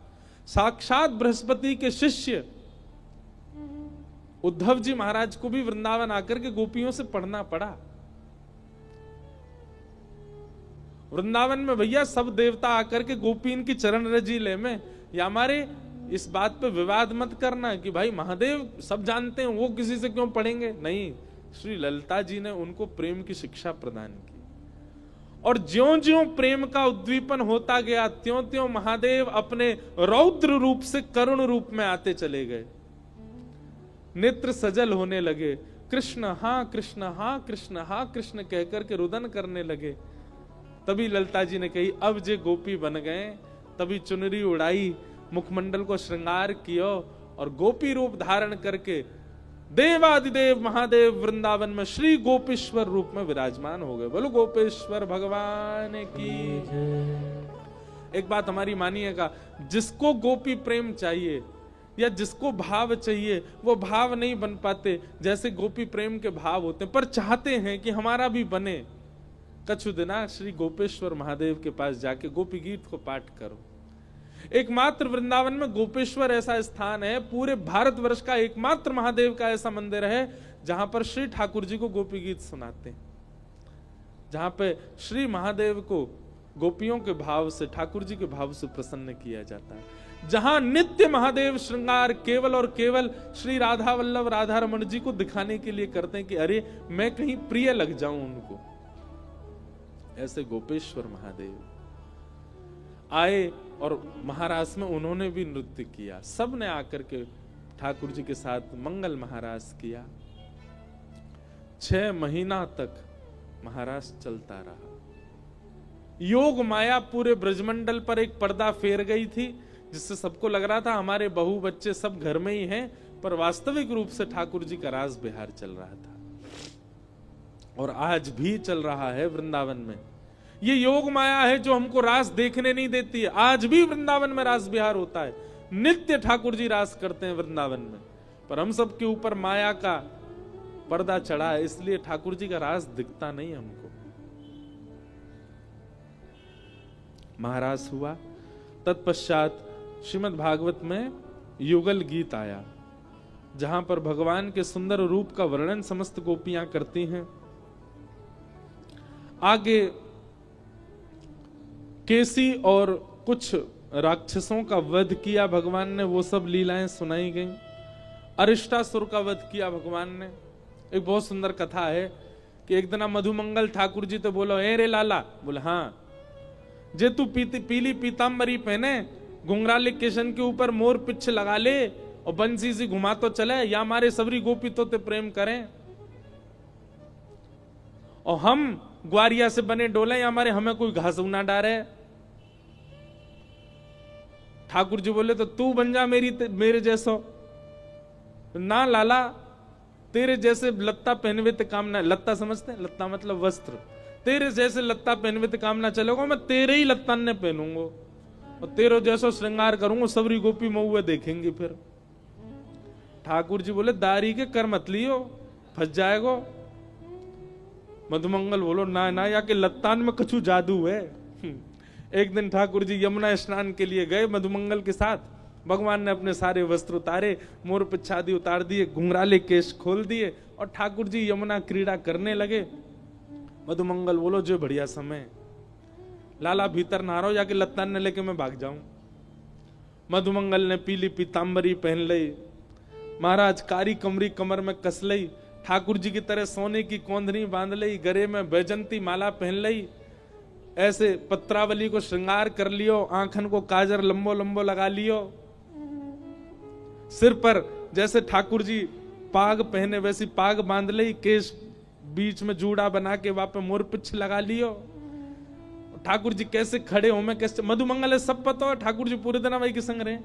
साक्षात बृहस्पति के शिष्य उद्धव जी महाराज को भी वृंदावन आकर के गोपियों से पढ़ना पड़ा। वृंदावन में भैया सब देवता आकर के गोपी इनकी चरण रजी ले में, या हमारे इस बात पे विवाद मत करना कि भाई महादेव सब जानते हैं वो किसी से क्यों पढ़ेंगे। नहीं, श्री ललिता जी ने उनको प्रेम की शिक्षा प्रदान की, और ज्यों ज्यों प्रेम का उद्दीपन होता गया त्यों त्यों महादेव अपने रौद्र रूप से करुण रूप में आते चले गए। नेत्र सजल होने लगे, कृष्ण हाँ कृष्ण हाँ कृष्ण हाँ कृष्ण कहकर के रुदन करने लगे। तभी ललिता जी ने कही अब जे गोपी बन गए। तभी चुनरी उड़ाई, मुखमंडल को श्रृंगार किया और गोपी रूप धारण करके देवादिदेव महादेव वृंदावन में श्री गोपेश्वर रूप में विराजमान हो गए। बोलो गोपेश्वर भगवान की। एक बात हमारी मानिएगा, जिसको गोपी प्रेम चाहिए या जिसको भाव चाहिए वो भाव नहीं बन पाते जैसे गोपी प्रेम के भाव होते हैं, पर चाहते हैं कि हमारा भी बने। कछु दिना श्री गोपेश्वर महादेव के पास जाके गोपी गीत को पाठ करो। एकमात्र वृंदावन में गोपेश्वर ऐसा स्थान है, पूरे भारतवर्ष का एकमात्र महादेव का ऐसा मंदिर है जहां पर श्री ठाकुर जी को गोपी गीत सुनाते हैं, जहां पे श्री महादेव को गोपियों के भाव से, ठाकुर जी के भाव से प्रसन्न किया जाता है, जहां नित्य महादेव श्रृंगार केवल और केवल श्री राधा वल्लभ राधा रमन जी को दिखाने के लिए करते हैं कि अरे मैं कहीं प्रिय लग जाऊं उनको। ऐसे गोपेश्वर महादेव आए और महारास में उन्होंने भी नृत्य किया। सब ने आकर के ठाकुर जी के साथ मंगल महारास किया। 6 महीना तक महारास चलता रहा। योग माया पूरे ब्रजमंडल पर एक पर्दा फेर गई थी, जिससे सबको लग रहा था हमारे बहू बच्चे सब घर में ही हैं, पर वास्तविक रूप से ठाकुर जी का रास बिहार चल रहा था और आज भी चल रहा है वृंदावन में। ये योग माया है जो हमको रास देखने नहीं देती है। आज भी वृंदावन में रास बिहार होता है, नित्य ठाकुर जी रास करते हैं वृंदावन में, पर हम सब के ऊपर माया का पर्दा चढ़ा है, इसलिए ठाकुर जी का रास दिखता नहीं हमको। महारास हुआ, तत्पश्चात श्रीमद् भागवत में युगल गीत आया, जहां पर भगवान के सुंदर रूप का वर्णन समस्त गोपियां करती हैं। आगे केसी और कुछ राक्षसों का वध किया भगवान ने, वो सब लीलाएं सुनाई गई। अरिष्टासुर का वध किया भगवान ने। एक बहुत सुंदर कथा है कि एक दिन मधुमंगल ठाकुर जी तो बोलो ए रे लाला, बोले हाँ, जे तू पीली पीतांबरी पहने, घुंघराले केशन के ऊपर मोर पिच्छ लगा ले और बंसी से घुमा तो चले, या हमारे सबरी गोपी तो ते प्रेम करें, और हम ग्वारिया से बने डोले, या हमारे हमें कोई घास ना डारे। ठाकुर जी बोले तो तू बन जा मेरे जैसो। ना लाला, तेरे जैसे लत्ता पहनवे ते काम ना, लत्ता समझते हैं, लत्ता मतलब वस्त्र, तेरे जैसे लत्ता पहनवे ते काम ना चलेगा, मैं तेरे ही लत्ता ने पहनूंगा और तेरे जैसा श्रृंगार करूंगा, सबरी गोपी मऊए देखेंगे। फिर ठाकुर जी बोले दारी के कर मत लियो, फंस जाएगो। मधुमंगल बोलो ना ना, या के लत्तान में कछु जादू है। एक दिन ठाकुर जी यमुना स्नान के लिए गए मधुमंगल के साथ। भगवान ने अपने सारे वस्त्र उतारे, मोर पिच्छादी उतार दिए, घुंघराले केश खोल दिए और ठाकुर जी यमुना क्रीड़ा करने लगे। मधुमंगल बोलो जो बढ़िया समय, लाला भीतर ना रहो, जाके लत्तान ने लेके मैं भाग जाऊं। मधुमंगल ने पीली पीतांबरी पहन ली, महाराज कारी कमरी कमर में कस ली, ठाकुर जी की तरह सोने की कोंदनी बांध ली, गले में बैजंती माला पहन ली, ऐसे पत्रावली को श्रृंगार कर लियो, आंखन को काजर लंबो लंबो लगा लियो, सिर पर जैसे ठाकुर जी पाग पहने वैसी पाग बांध ली, केश बीच में जूड़ा बना के वहां पे मोर पिछ लगा लियो। ठाकुर जी कैसे खड़े हो, मैं कैसे, मधुमंगल है सब पता हो, ठाकुर जी पूरे दिन वही के संग रहे,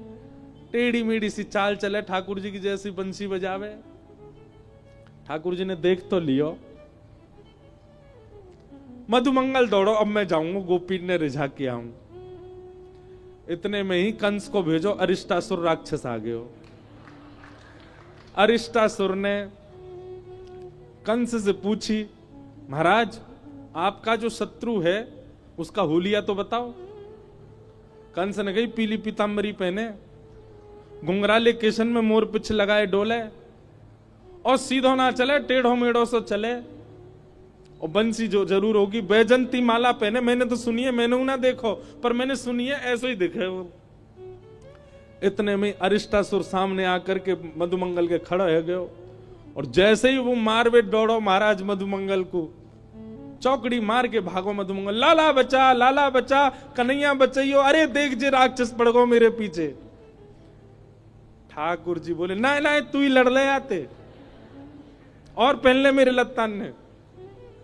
टेढ़ी मेढ़ी सी चाल चले, ठाकुर जी की जैसी बंसी बजावे। ठाकुर जी ने देख तो लियो, मधुमंगल दौड़ो, अब मैं जाऊंगा गोपी ने रिझा के आऊं। इतने में ही कंस को भेजो, अरिष्टासुर राक्षस आ गए हो। अरिष्टासुर ने कंस से पूछी, महाराज आपका जो शत्रु है उसका हुलिया तो बताओ। कंस ने कही पीली पीतांबरी पहने, घुंघराले केशन में मोर पिछ लगाए डोले, और सीधो ना चले, टेढ़ो मेढ़ो से चले, और बंसी जो जरूर होगी, बैजंती माला पहने। मैंने तो सुनी है, मैंने ना देखो, पर मैंने सुनी है ऐसे ही दिखे वो। इतने में अरिष्टासुर सामने आकर के मधुमंगल के खड़ा हो गयो, और जैसे ही वो मारवे दौड़ो महाराज मधुमंगल को, चौकड़ी मार के भागो मधुमंगल, लाला बचा कन्हैया बचाइयो, अरे देख जे राक्षस पड़ गो मेरे पीछे। ठाकुर जी बोले ना ना तू ही लड़ ले आते, और पहन ले मेरे लत्तान ने।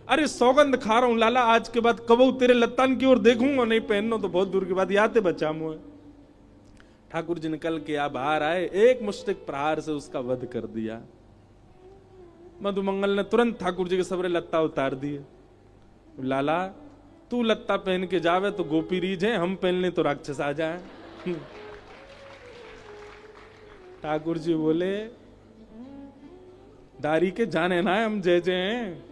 अरे सौगंध खा रहा हूं लाला, आज के बाद कबू तेरे लत्तान की ओर देखूंगा नहीं, पहनना तो बहुत दूर की बात, याते बचा मुझे। ठाकुर जी निकल के आ बाहर आए, एक मुष्टिक प्रहार से उसका वध कर दिया। मधुमंगल ने तुरंत ठाकुर जी के सबरे लत्ता उतार दिए। लाला तू लत्ता पहन के जावे तो गोपी रीझ है, हम पहन ले तो राक्षस आ जाए। ठाकुर जी बोले दारी के जाने ना हम जय जय हैं,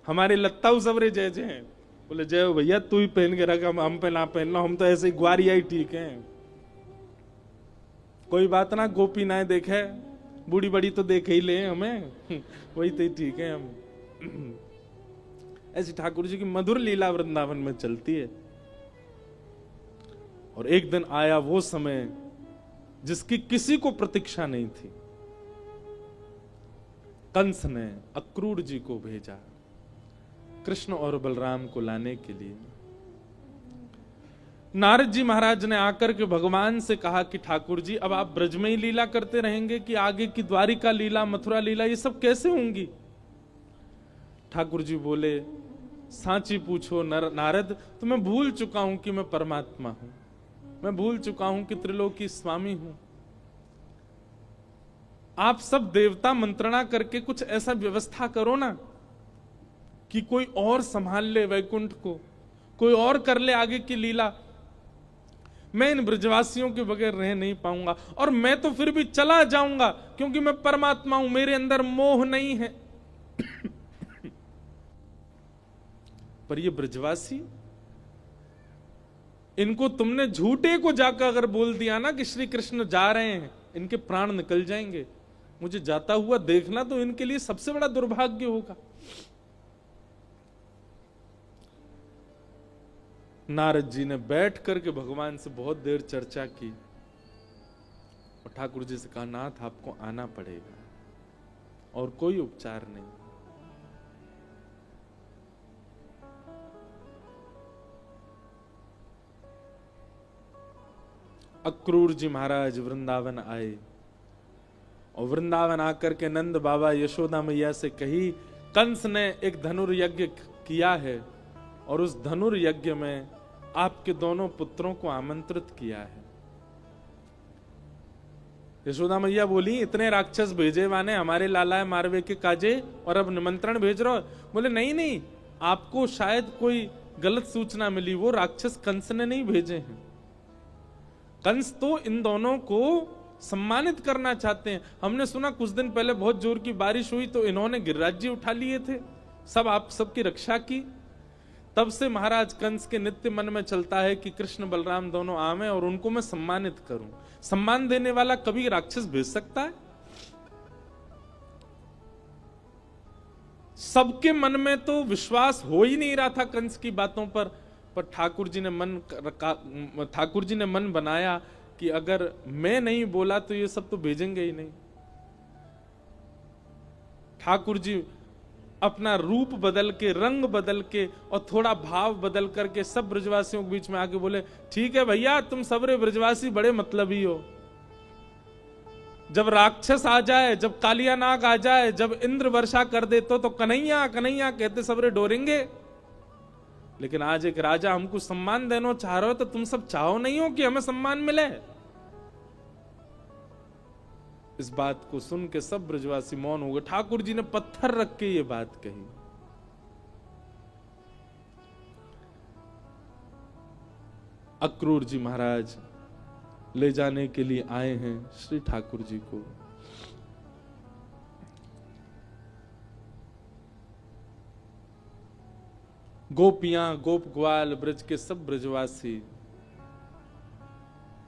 हमारे लत्ता सबरे जय जय हैं। बोले जय हो भैया, तू ही पहन के रखा, हम पे ना पहनना, हम तो ऐसे ही ग्वारिया ही ठीक है। कोई बात ना, गोपी ना देखे, बूढ़ी बड़ी तो देखे ही ले हमें, वही तो ठीक है हम। ऐसी ठाकुर जी की मधुर लीला वृंदावन में चलती है। और एक दिन आया वो समय जिसकी किसी को प्रतीक्षा नहीं थी। कंस ने अक्रूर जी को भेजा कृष्ण और बलराम को लाने के लिए। नारद जी महाराज ने आकर के भगवान से कहा कि ठाकुर जी अब आप ब्रज में ही लीला करते रहेंगे कि आगे की द्वारिका लीला, मथुरा लीला, ये सब कैसे होंगी? ठाकुर जी बोले सांची पूछो नारद, तो मैं भूल चुका हूं कि मैं परमात्मा हूं, मैं भूल चुका हूं कि त्रिलोकी स्वामी हूं। आप सब देवता मंत्रणा करके कुछ ऐसा व्यवस्था करो ना कि कोई और संभाल ले वैकुंठ को, कोई और कर ले आगे की लीला। मैं इन ब्रजवासियों के बगैर रह नहीं पाऊंगा, और मैं तो फिर भी चला जाऊंगा क्योंकि मैं परमात्मा हूं, मेरे अंदर मोह नहीं है। पर ये ब्रजवासी, इनको तुमने झूठे को जाकर अगर बोल दिया ना कि श्री कृष्ण जा रहे हैं, इनके प्राण निकल जाएंगे। मुझे जाता हुआ देखना तो इनके लिए सबसे बड़ा दुर्भाग्य होगा। नारद जी ने बैठ करके भगवान से बहुत देर चर्चा की और ठाकुर जी से कहा नाथ आपको आना पड़ेगा और कोई उपचार नहीं। अक्रूर जी महाराज वृंदावन आए और वृंदावन आकर के नंद बाबा यशोदा मैया से कही कंस ने एक धनुर्यज्ञ किया है और उस धनुर्यज्ञ में आपके दोनों पुत्रों को आमंत्रित किया है। यशोदा मैया बोली इतने राक्षस भेजे वाने हमारे लाला मारवे के काजे और अब निमंत्रण भेज रहे हो? बोले नहीं नहीं, आपको शायद कोई गलत सूचना मिली, वो राक्षस कंस ने नहीं भेजे हैं। कंस तो इन दोनों को सम्मानित करना चाहते हैं। हमने सुना कुछ दिन पहले बहुत जोर की बारिश हुई तो इन्होंने गिरिराज जी उठा लिए थे, सब आप सबकी रक्षा की। तब से महाराज कंस के नित्य मन में चलता है कि कृष्ण बलराम दोनों आवे और उनको मैं सम्मानित करूं। सम्मान देने वाला कभी राक्षस भेज सकता है? सबके मन में तो विश्वास हो ही नहीं रहा था कंस की बातों पर ठाकुर जी ने मन बनाया कि अगर मैं नहीं बोला तो ये सब तो भेजेंगे ही नहीं। ठाकुर जी अपना रूप बदल के, रंग बदल के और थोड़ा भाव बदल करके सब ब्रजवासियों के बीच में आके बोले ठीक है भैया, तुम सबरे ब्रजवासी बड़े मतलबी हो। जब राक्षस आ जाए, जब कालिया नाग आ जाए, जब इंद्र वर्षा कर दे तो कन्हैया कन्हैया कहते सबरे डोरेंगे। लेकिन आज एक राजा हमको सम्मान देना चाह रहे हो तो तुम सब चाहो नहीं हो कि हमें सम्मान मिले? इस बात को सुन के सब ब्रजवासी मौन हो गए। ठाकुर जी ने पत्थर रख के ये बात कही। अक्रूर जी महाराज ले जाने के लिए आए हैं श्री ठाकुर जी को। गोपियां, गोप ग्वाल, ब्रज के सब ब्रजवासी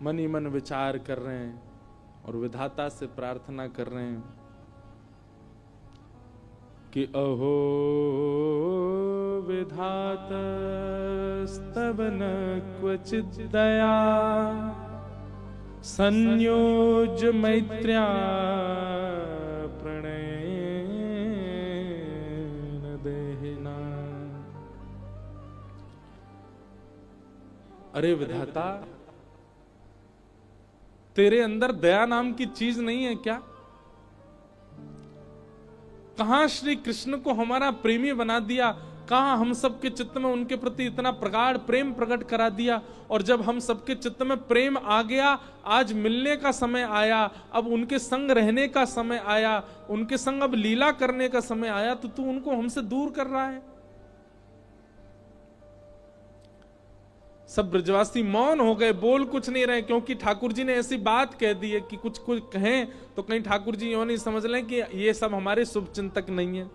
मन ही मन विचार कर रहे हैं और विधाता से प्रार्थना कर रहे हैं कि अहो विधाता स्तवन क्वचित् दया संयोज मैत्र्या प्रणय देहिना। अरे विधाता, तेरे अंदर दया नाम की चीज नहीं है क्या? कहां श्री कृष्ण को हमारा प्रेमी बना दिया, कहां हम सबके चित्त में उनके प्रति इतना प्रगाढ़ प्रेम प्रकट करा दिया। और जब हम सबके चित्त में प्रेम आ गया, आज मिलने का समय आया, अब उनके संग रहने का समय आया, उनके संग अब लीला करने का समय आया, तो तू उनको हमसे दूर कर रहा है। सब ब्रजवासी मौन हो गए, बोल कुछ नहीं रहे, क्योंकि ठाकुर जी ने ऐसी बात कह दी है कि कुछ कुछ कहें तो कहीं ठाकुर जी यूं नहीं समझ लें कि ये सब हमारे शुभ चिंतक नहीं है।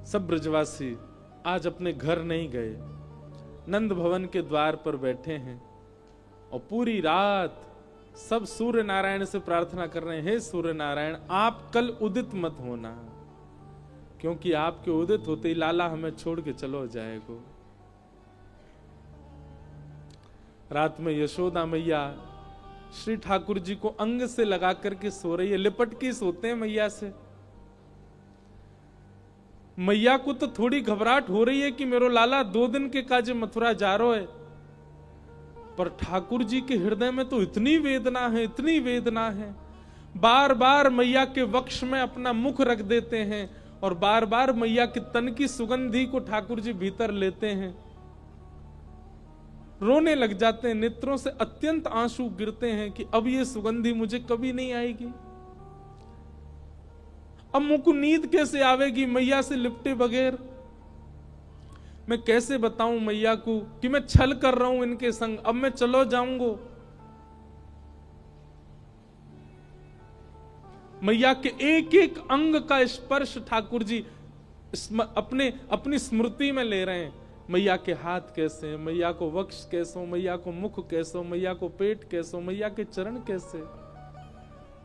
सब ब्रजवासी आज अपने घर नहीं गए, नंद भवन के द्वार पर बैठे हैं और पूरी रात सब सूर्य नारायण से प्रार्थना कर रहे हैं, हे सूर्य नारायण आप कल उदित मत होना, क्योंकि आपके उदित होते ही लाला हमें छोड़ के चलो जाएगो। रात में यशोदा मैया श्री ठाकुर जी को अंग से लगा करके सो रही है, लिपट के सोते हैं मैया से। मैया को तो थोड़ी घबराहट हो रही है कि मेरो लाला 2 दिन के काजे मथुरा जा रो है, पर ठाकुर जी के हृदय में तो इतनी वेदना है, इतनी वेदना है। बार बार मैया के वक्ष में अपना मुख रख देते हैं और बार बार मैया के तन की सुगंधी को ठाकुर जी भीतर लेते हैं, रोने लग जाते हैं, नेत्रों से अत्यंत आंसू गिरते हैं कि अब ये सुगंधी मुझे कभी नहीं आएगी, अब मुझको नींद कैसे आवेगी मैया से लिपटे बगैर। मैं कैसे बताऊं मैया को कि मैं छल कर रहा हूं इनके संग, अब मैं चलो जाऊंगा। मैया के एक एक अंग का स्पर्श ठाकुर जी अपनी स्मृति में ले रहे हैं। मैया के हाथ कैसे हैं, मैया को वक्ष कैसे हो, मैया को मुख कैसे हो, मैया को पेट कैसे हो, मैया के चरण कैसे,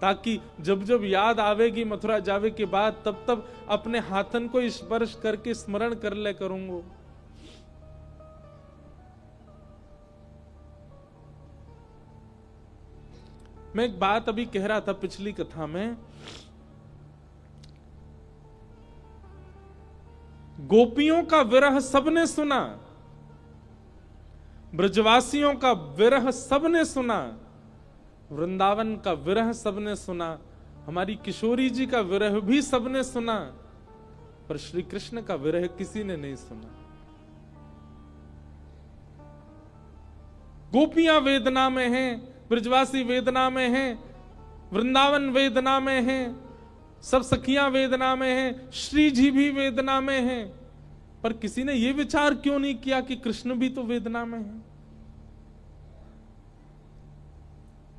ताकि जब जब याद आवेगी मथुरा जावे के बाद तब तब अपने हाथन को स्पर्श करके स्मरण कर ले करूंगा। मैं एक बात अभी कह रहा था पिछली कथा में, गोपियों का विरह सबने सुना, ब्रजवासियों का विरह सबने सुना, वृंदावन का विरह सबने सुना, हमारी किशोरी जी का विरह भी सबने सुना, पर श्री कृष्ण का विरह किसी ने नहीं सुना। गोपियां वेदना में हैं, ब्रजवासी वेदना में हैं, वृंदावन वेदना में हैं, सब सखियां वेदना में हैं, श्री जी भी वेदना में हैं, पर किसी ने यह विचार क्यों नहीं किया कि कृष्ण भी तो वेदना में है।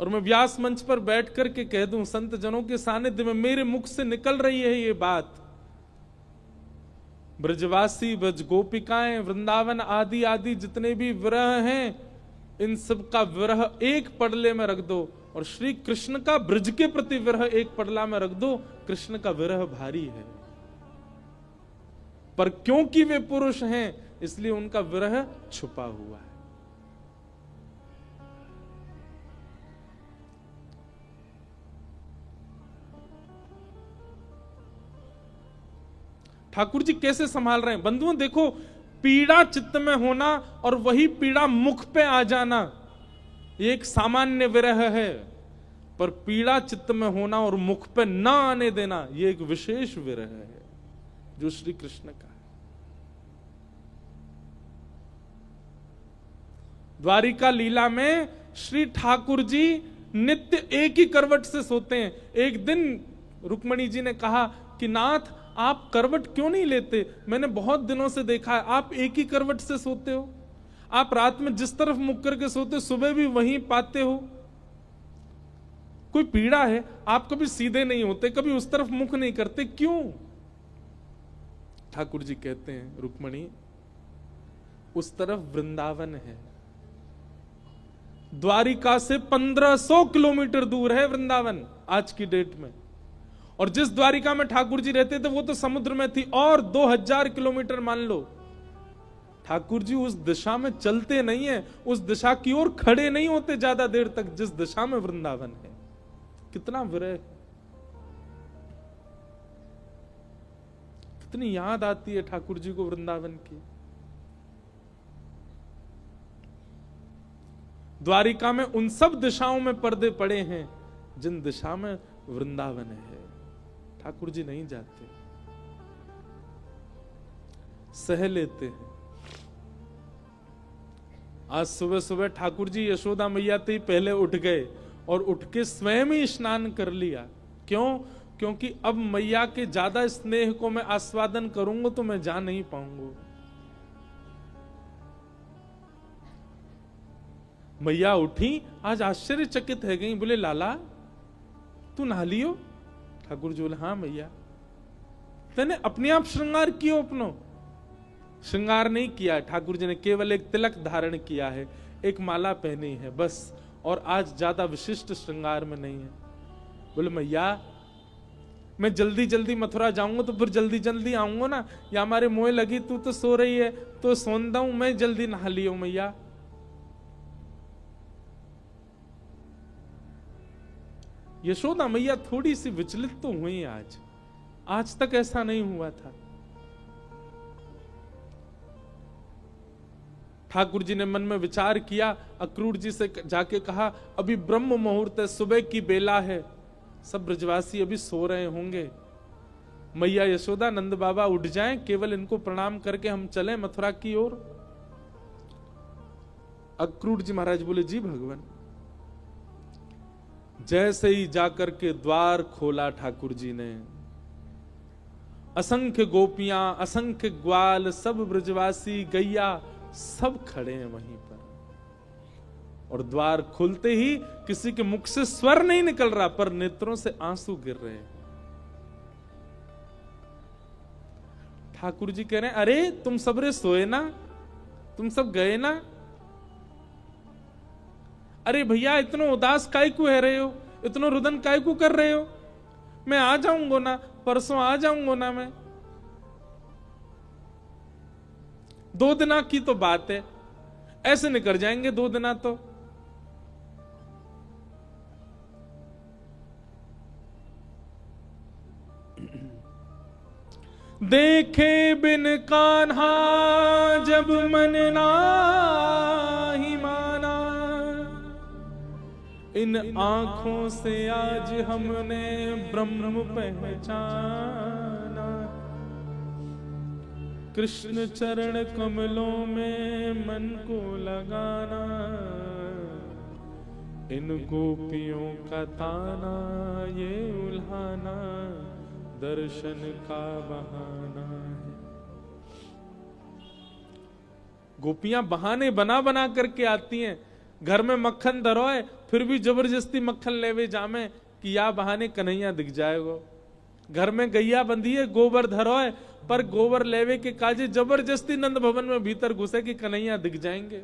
और मैं व्यास मंच पर बैठ करके कह दूं, संत जनों के सानिध्य में मेरे मुख से निकल रही है ये बात, ब्रजवासी, ब्रज गोपिकाएं, वृंदावन आदि आदि जितने भी विरह हैं, इन सब का विरह एक पडले में रख दो और श्री कृष्ण का ब्रज के प्रति विरह एक पडला में रख दो। कृष्ण का विरह भारी है, पर क्योंकि वे पुरुष हैं इसलिए उनका विरह छुपा हुआ है। ठाकुर जी कैसे संभाल रहे हैं बंधुओं, देखो पीड़ा चित्त में होना और वही पीड़ा मुख पे आ जाना ये एक सामान्य विरह है, पर पीड़ा चित्त में होना और मुख पे न आने देना ये एक विशेष विरह है जो श्री कृष्ण का है। द्वारिका लीला में श्री ठाकुर जी नित्य एक ही करवट से सोते हैं। एक दिन रुक्मणी जी ने कहा कि नाथ आप करवट क्यों नहीं लेते, मैंने बहुत दिनों से देखा है आप एक ही करवट से सोते हो, आप रात में जिस तरफ मुख करके सोते सुबह भी वहीं पाते हो, कोई पीड़ा है, आप कभी सीधे नहीं होते, कभी उस तरफ मुख नहीं करते, क्यों? ठाकुर जी कहते हैं रुक्मणी उस तरफ वृंदावन है, द्वारिका से 1500 किलोमीटर दूर है वृंदावन आज की डेट में, और जिस द्वारिका में ठाकुर जी रहते थे वो तो समुद्र में थी, और 2000 किलोमीटर मान लो। ठाकुर जी उस दिशा में चलते नहीं है, उस दिशा की ओर खड़े नहीं होते ज्यादा देर तक जिस दिशा में वृंदावन है। कितना विरह, कितनी याद आती है ठाकुर जी को वृंदावन की। द्वारिका में उन सब दिशाओं में पर्दे पड़े हैं जिन दिशा में वृंदावन है। ठाकुर जी नहीं जाते, सह लेते हैं। आज सुबह सुबह ठाकुर जी यशोदा मैया ते पहले उठ गए और उठ के स्वयं ही स्नान कर लिया। क्यों? क्योंकि अब मैया के ज्यादा स्नेह को मैं आस्वादन करूंगा तो मैं जा नहीं पाऊंगा। मैया उठी, आज आश्चर्यचकित है गई, बोले लाला तू नहा लियो? ठाकुर जी बोले हाँ मैया। तेने अपने आप श्रृंगार कियो? अपनो श्रृंगार नहीं किया ठाकुर जी ने, केवल एक तिलक धारण किया है, एक माला पहनी है बस, और आज ज्यादा विशिष्ट श्रृंगार में नहीं है। बोले मैया मैं जल्दी जल्दी मथुरा जाऊंगा तो फिर जल्दी जल्दी आऊंगा ना, या हमारे मोह लगी, तू तो सो रही है तो सोंदा हूं, मैं जल्दी नहा लियो मैया। यशोदा मैया थोड़ी सी विचलित तो हुई आज तक ऐसा नहीं हुआ था। ठाकुर जी ने मन में विचार किया, अक्रूर जी से जाके कहा अभी ब्रह्म मुहूर्त है, सुबह की बेला है, सब ब्रजवासी अभी सो रहे होंगे, मैया यशोदा नंद बाबा उठ जाएं, केवल इनको प्रणाम करके हम चलें मथुरा की ओर। अक्रूर जी महाराज बोले जी भगवान। जैसे ही जाकर के द्वार खोला ठाकुर जी ने, असंख्य गोपियां, असंख्य ग्वाल, सब ब्रजवासी, गैया सब खड़े हैं वहीं पर। और द्वार खुलते ही किसी के मुख से स्वर नहीं निकल रहा, पर नेत्रों से आंसू गिर रहे हैं। ठाकुर जी कह रहे हैं अरे तुम सबरे सोए ना, तुम सब गए ना? अरे भैया इतना उदास काय को है रहे हो, इतना रुदन काय को कर रहे हो? मैं आ जाऊंगा ना, परसों आ जाऊंगा ना, मैं 2 दिना की तो बात है, ऐसे निकल जाएंगे 2 दिना तो। देखे बिन कान्हा जब मन नाही माना, इन आंखों से आज हमने ब्रह्म पहचाना। कृष्ण चरण कमलों में मन को लगाना, इन गोपियों का ताना ये उल्हाना, दर्शन का बहाना है। गोपियां बहाने बना बना करके आती हैं। घर में मक्खन धरोए फिर भी जबरदस्ती मक्खन लेवे जामे कि या बहाने कन्हैया दिख जाएगा। घर में गैया बंधी है, गोबर धरोए, पर गोबर लेवे के काजे जबरदस्ती नंद भवन में भीतर घुसे कि कन्हैया दिख जाएंगे।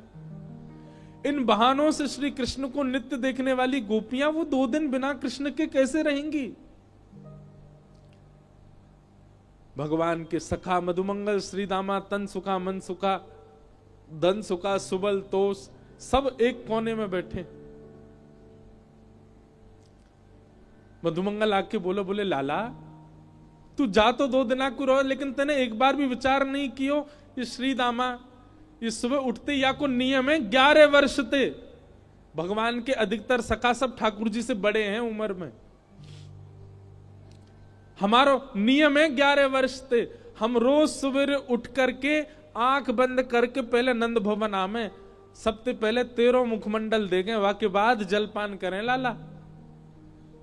इन बहानों से श्री कृष्ण को नित्य देखने वाली गोपियां वो 2 दिन बिना कृष्ण के कैसे रहेंगी? भगवान के सखा मधुमंगल श्री दामा, तन सुखा मन सुखा, धन सुखा, सुबल तोष, सब एक कोने में बैठे। मधुमंगल आके बोले लाला तू जा तो 2 दिना को रहो, लेकिन तने एक बार भी विचार नहीं कियो ये श्री दामा ये सुबह उठते या को नियम है 11 वर्ष थे। भगवान के अधिकतर सखा सब ठाकुर जी से बड़े हैं उम्र में। हमारा नियम है 11 वर्ष थे। हम रोज सवेरे उठ करके आंख बंद करके पहले नंद भवन आमे, सबसे पहले 13 मुखमंडल देखें, वाके बाद जलपान करें लाला।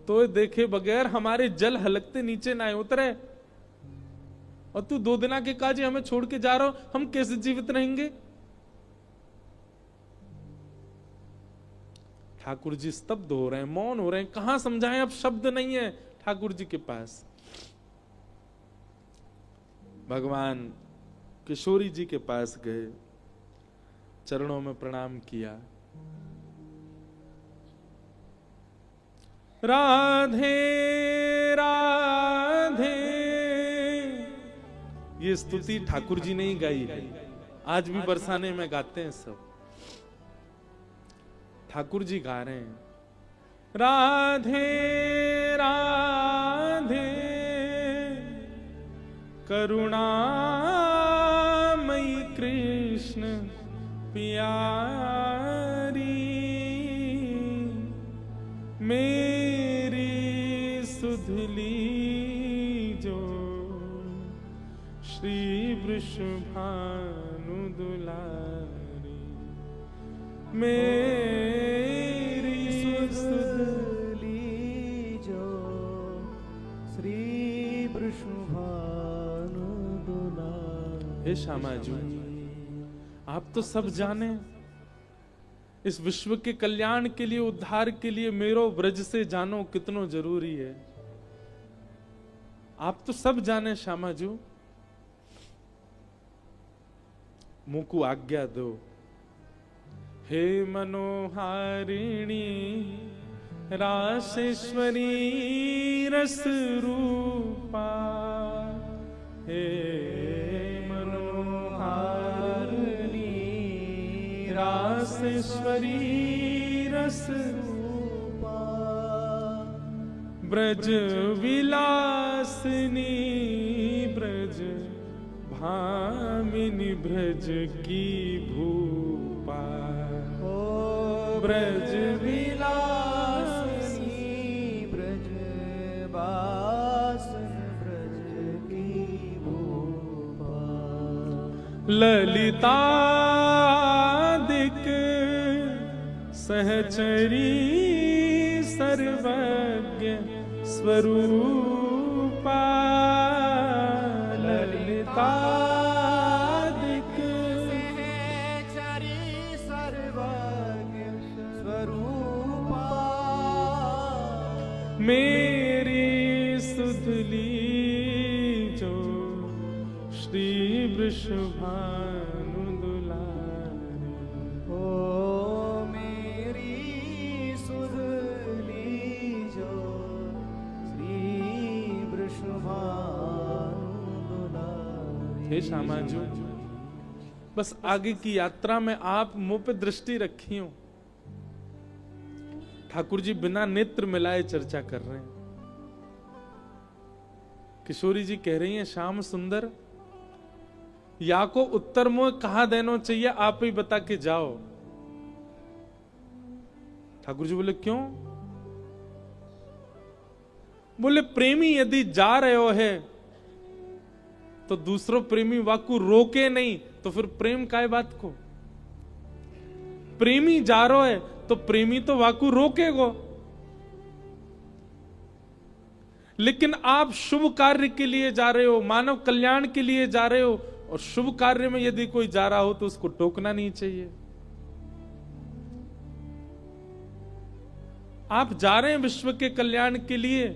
तो देखे बगैर हमारे जल हलकते नीचे ना उतरे। और तू 2 दिना के काजे हमें छोड़ के जा रहा हो, हम कैसे जीवित रहेंगे? ठाकुर जी स्तब्ध हो रहे हैं, मौन हो रहे हैं। कहां समझाएं, अब शब्द नहीं है ठाकुर जी के पास। भगवान किशोरी जी के पास गए, चरणों में प्रणाम किया। राधे राधे, ये स्तुति ठाकुर जी ने ही गाई है, आज भी बरसाने में गाते हैं सब। ठाकुर जी गा रहे हैं राधे राधे करुणामयी कृष्ण प्यारी, मेरी सुधली जो श्री वृषभानु दुलारी, मेरी सुधली जो श्री वृषभानु दुलारी। हे श्यामा जी, आप तो सब जाने, इस विश्व के कल्याण के लिए, उद्धार के लिए मेरो ब्रज से जानो कितनो जरूरी है। आप तो सब जाने श्यामा जी, मुझको आज्ञा दो। हे मनोहारिणी रासेश्वरी रस रूपा, हे रासेश्वरी रस रूपा, ब्रज विलासिनी ब्रज भामिनी ब्रज की भूपा, ब्रज विलासिनी ब्रज बासन ब्रज की भूपा, ललिता सहचरी सर्वज्ञ स्वरूपा, ललितादिक सहचरी सर्वज्ञ स्वरूपा, मेरी सुधली जो श्री वृषभानु दुलारी, ओ हे श्यामा जी, बस आगे की यात्रा में आप मुंह पे दृष्टि रखी हो। ठाकुर जी बिना नेत्र मिलाए चर्चा कर रहे हैं। किशोरी जी कह रही हैं, श्याम सुंदर या को उत्तर मुंह कहां देना चाहिए, आप ही बता के जाओ। ठाकुर जी बोले क्यों? बोले प्रेमी यदि जा रहे हो है तो दूसरो प्रेमी वाकू रोके नहीं, तो फिर प्रेम काय बात को? प्रेमी जा रहा है तो प्रेमी तो वाकू रोकेगो, लेकिन आप शुभ कार्य के लिए जा रहे हो, मानव कल्याण के लिए जा रहे हो, और शुभ कार्य में यदि कोई जा रहा हो तो उसको टोकना नहीं चाहिए। आप जा रहे हैं विश्व के कल्याण के लिए,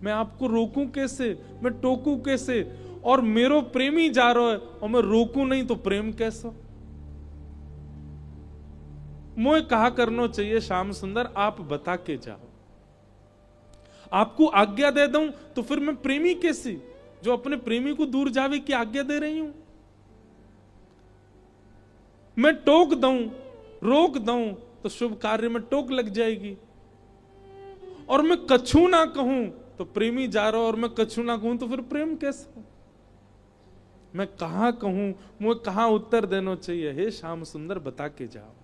मैं आपको रोकूं कैसे, मैं टोकूं कैसे? और मेरो प्रेमी जा रहा है और मैं रोकूं नहीं तो प्रेम कैसा? मुझे कहा करना चाहिए श्याम सुंदर, आप बता के जाओ। आपको आज्ञा दे दूं तो फिर मैं प्रेमी कैसी, जो अपने प्रेमी को दूर जावे की आज्ञा दे रही हूं? मैं टोक दूं, रोक दूं तो शुभ कार्य में टोक लग जाएगी। और मैं कछु ना कहूं तो प्रेमी जा रहा हो, और मैं कछु ना कहूं तो फिर प्रेम कैसा? मैं कहां कहूं, मुझे कहां उत्तर देना चाहिए? हे श्याम सुंदर बता के जाओ।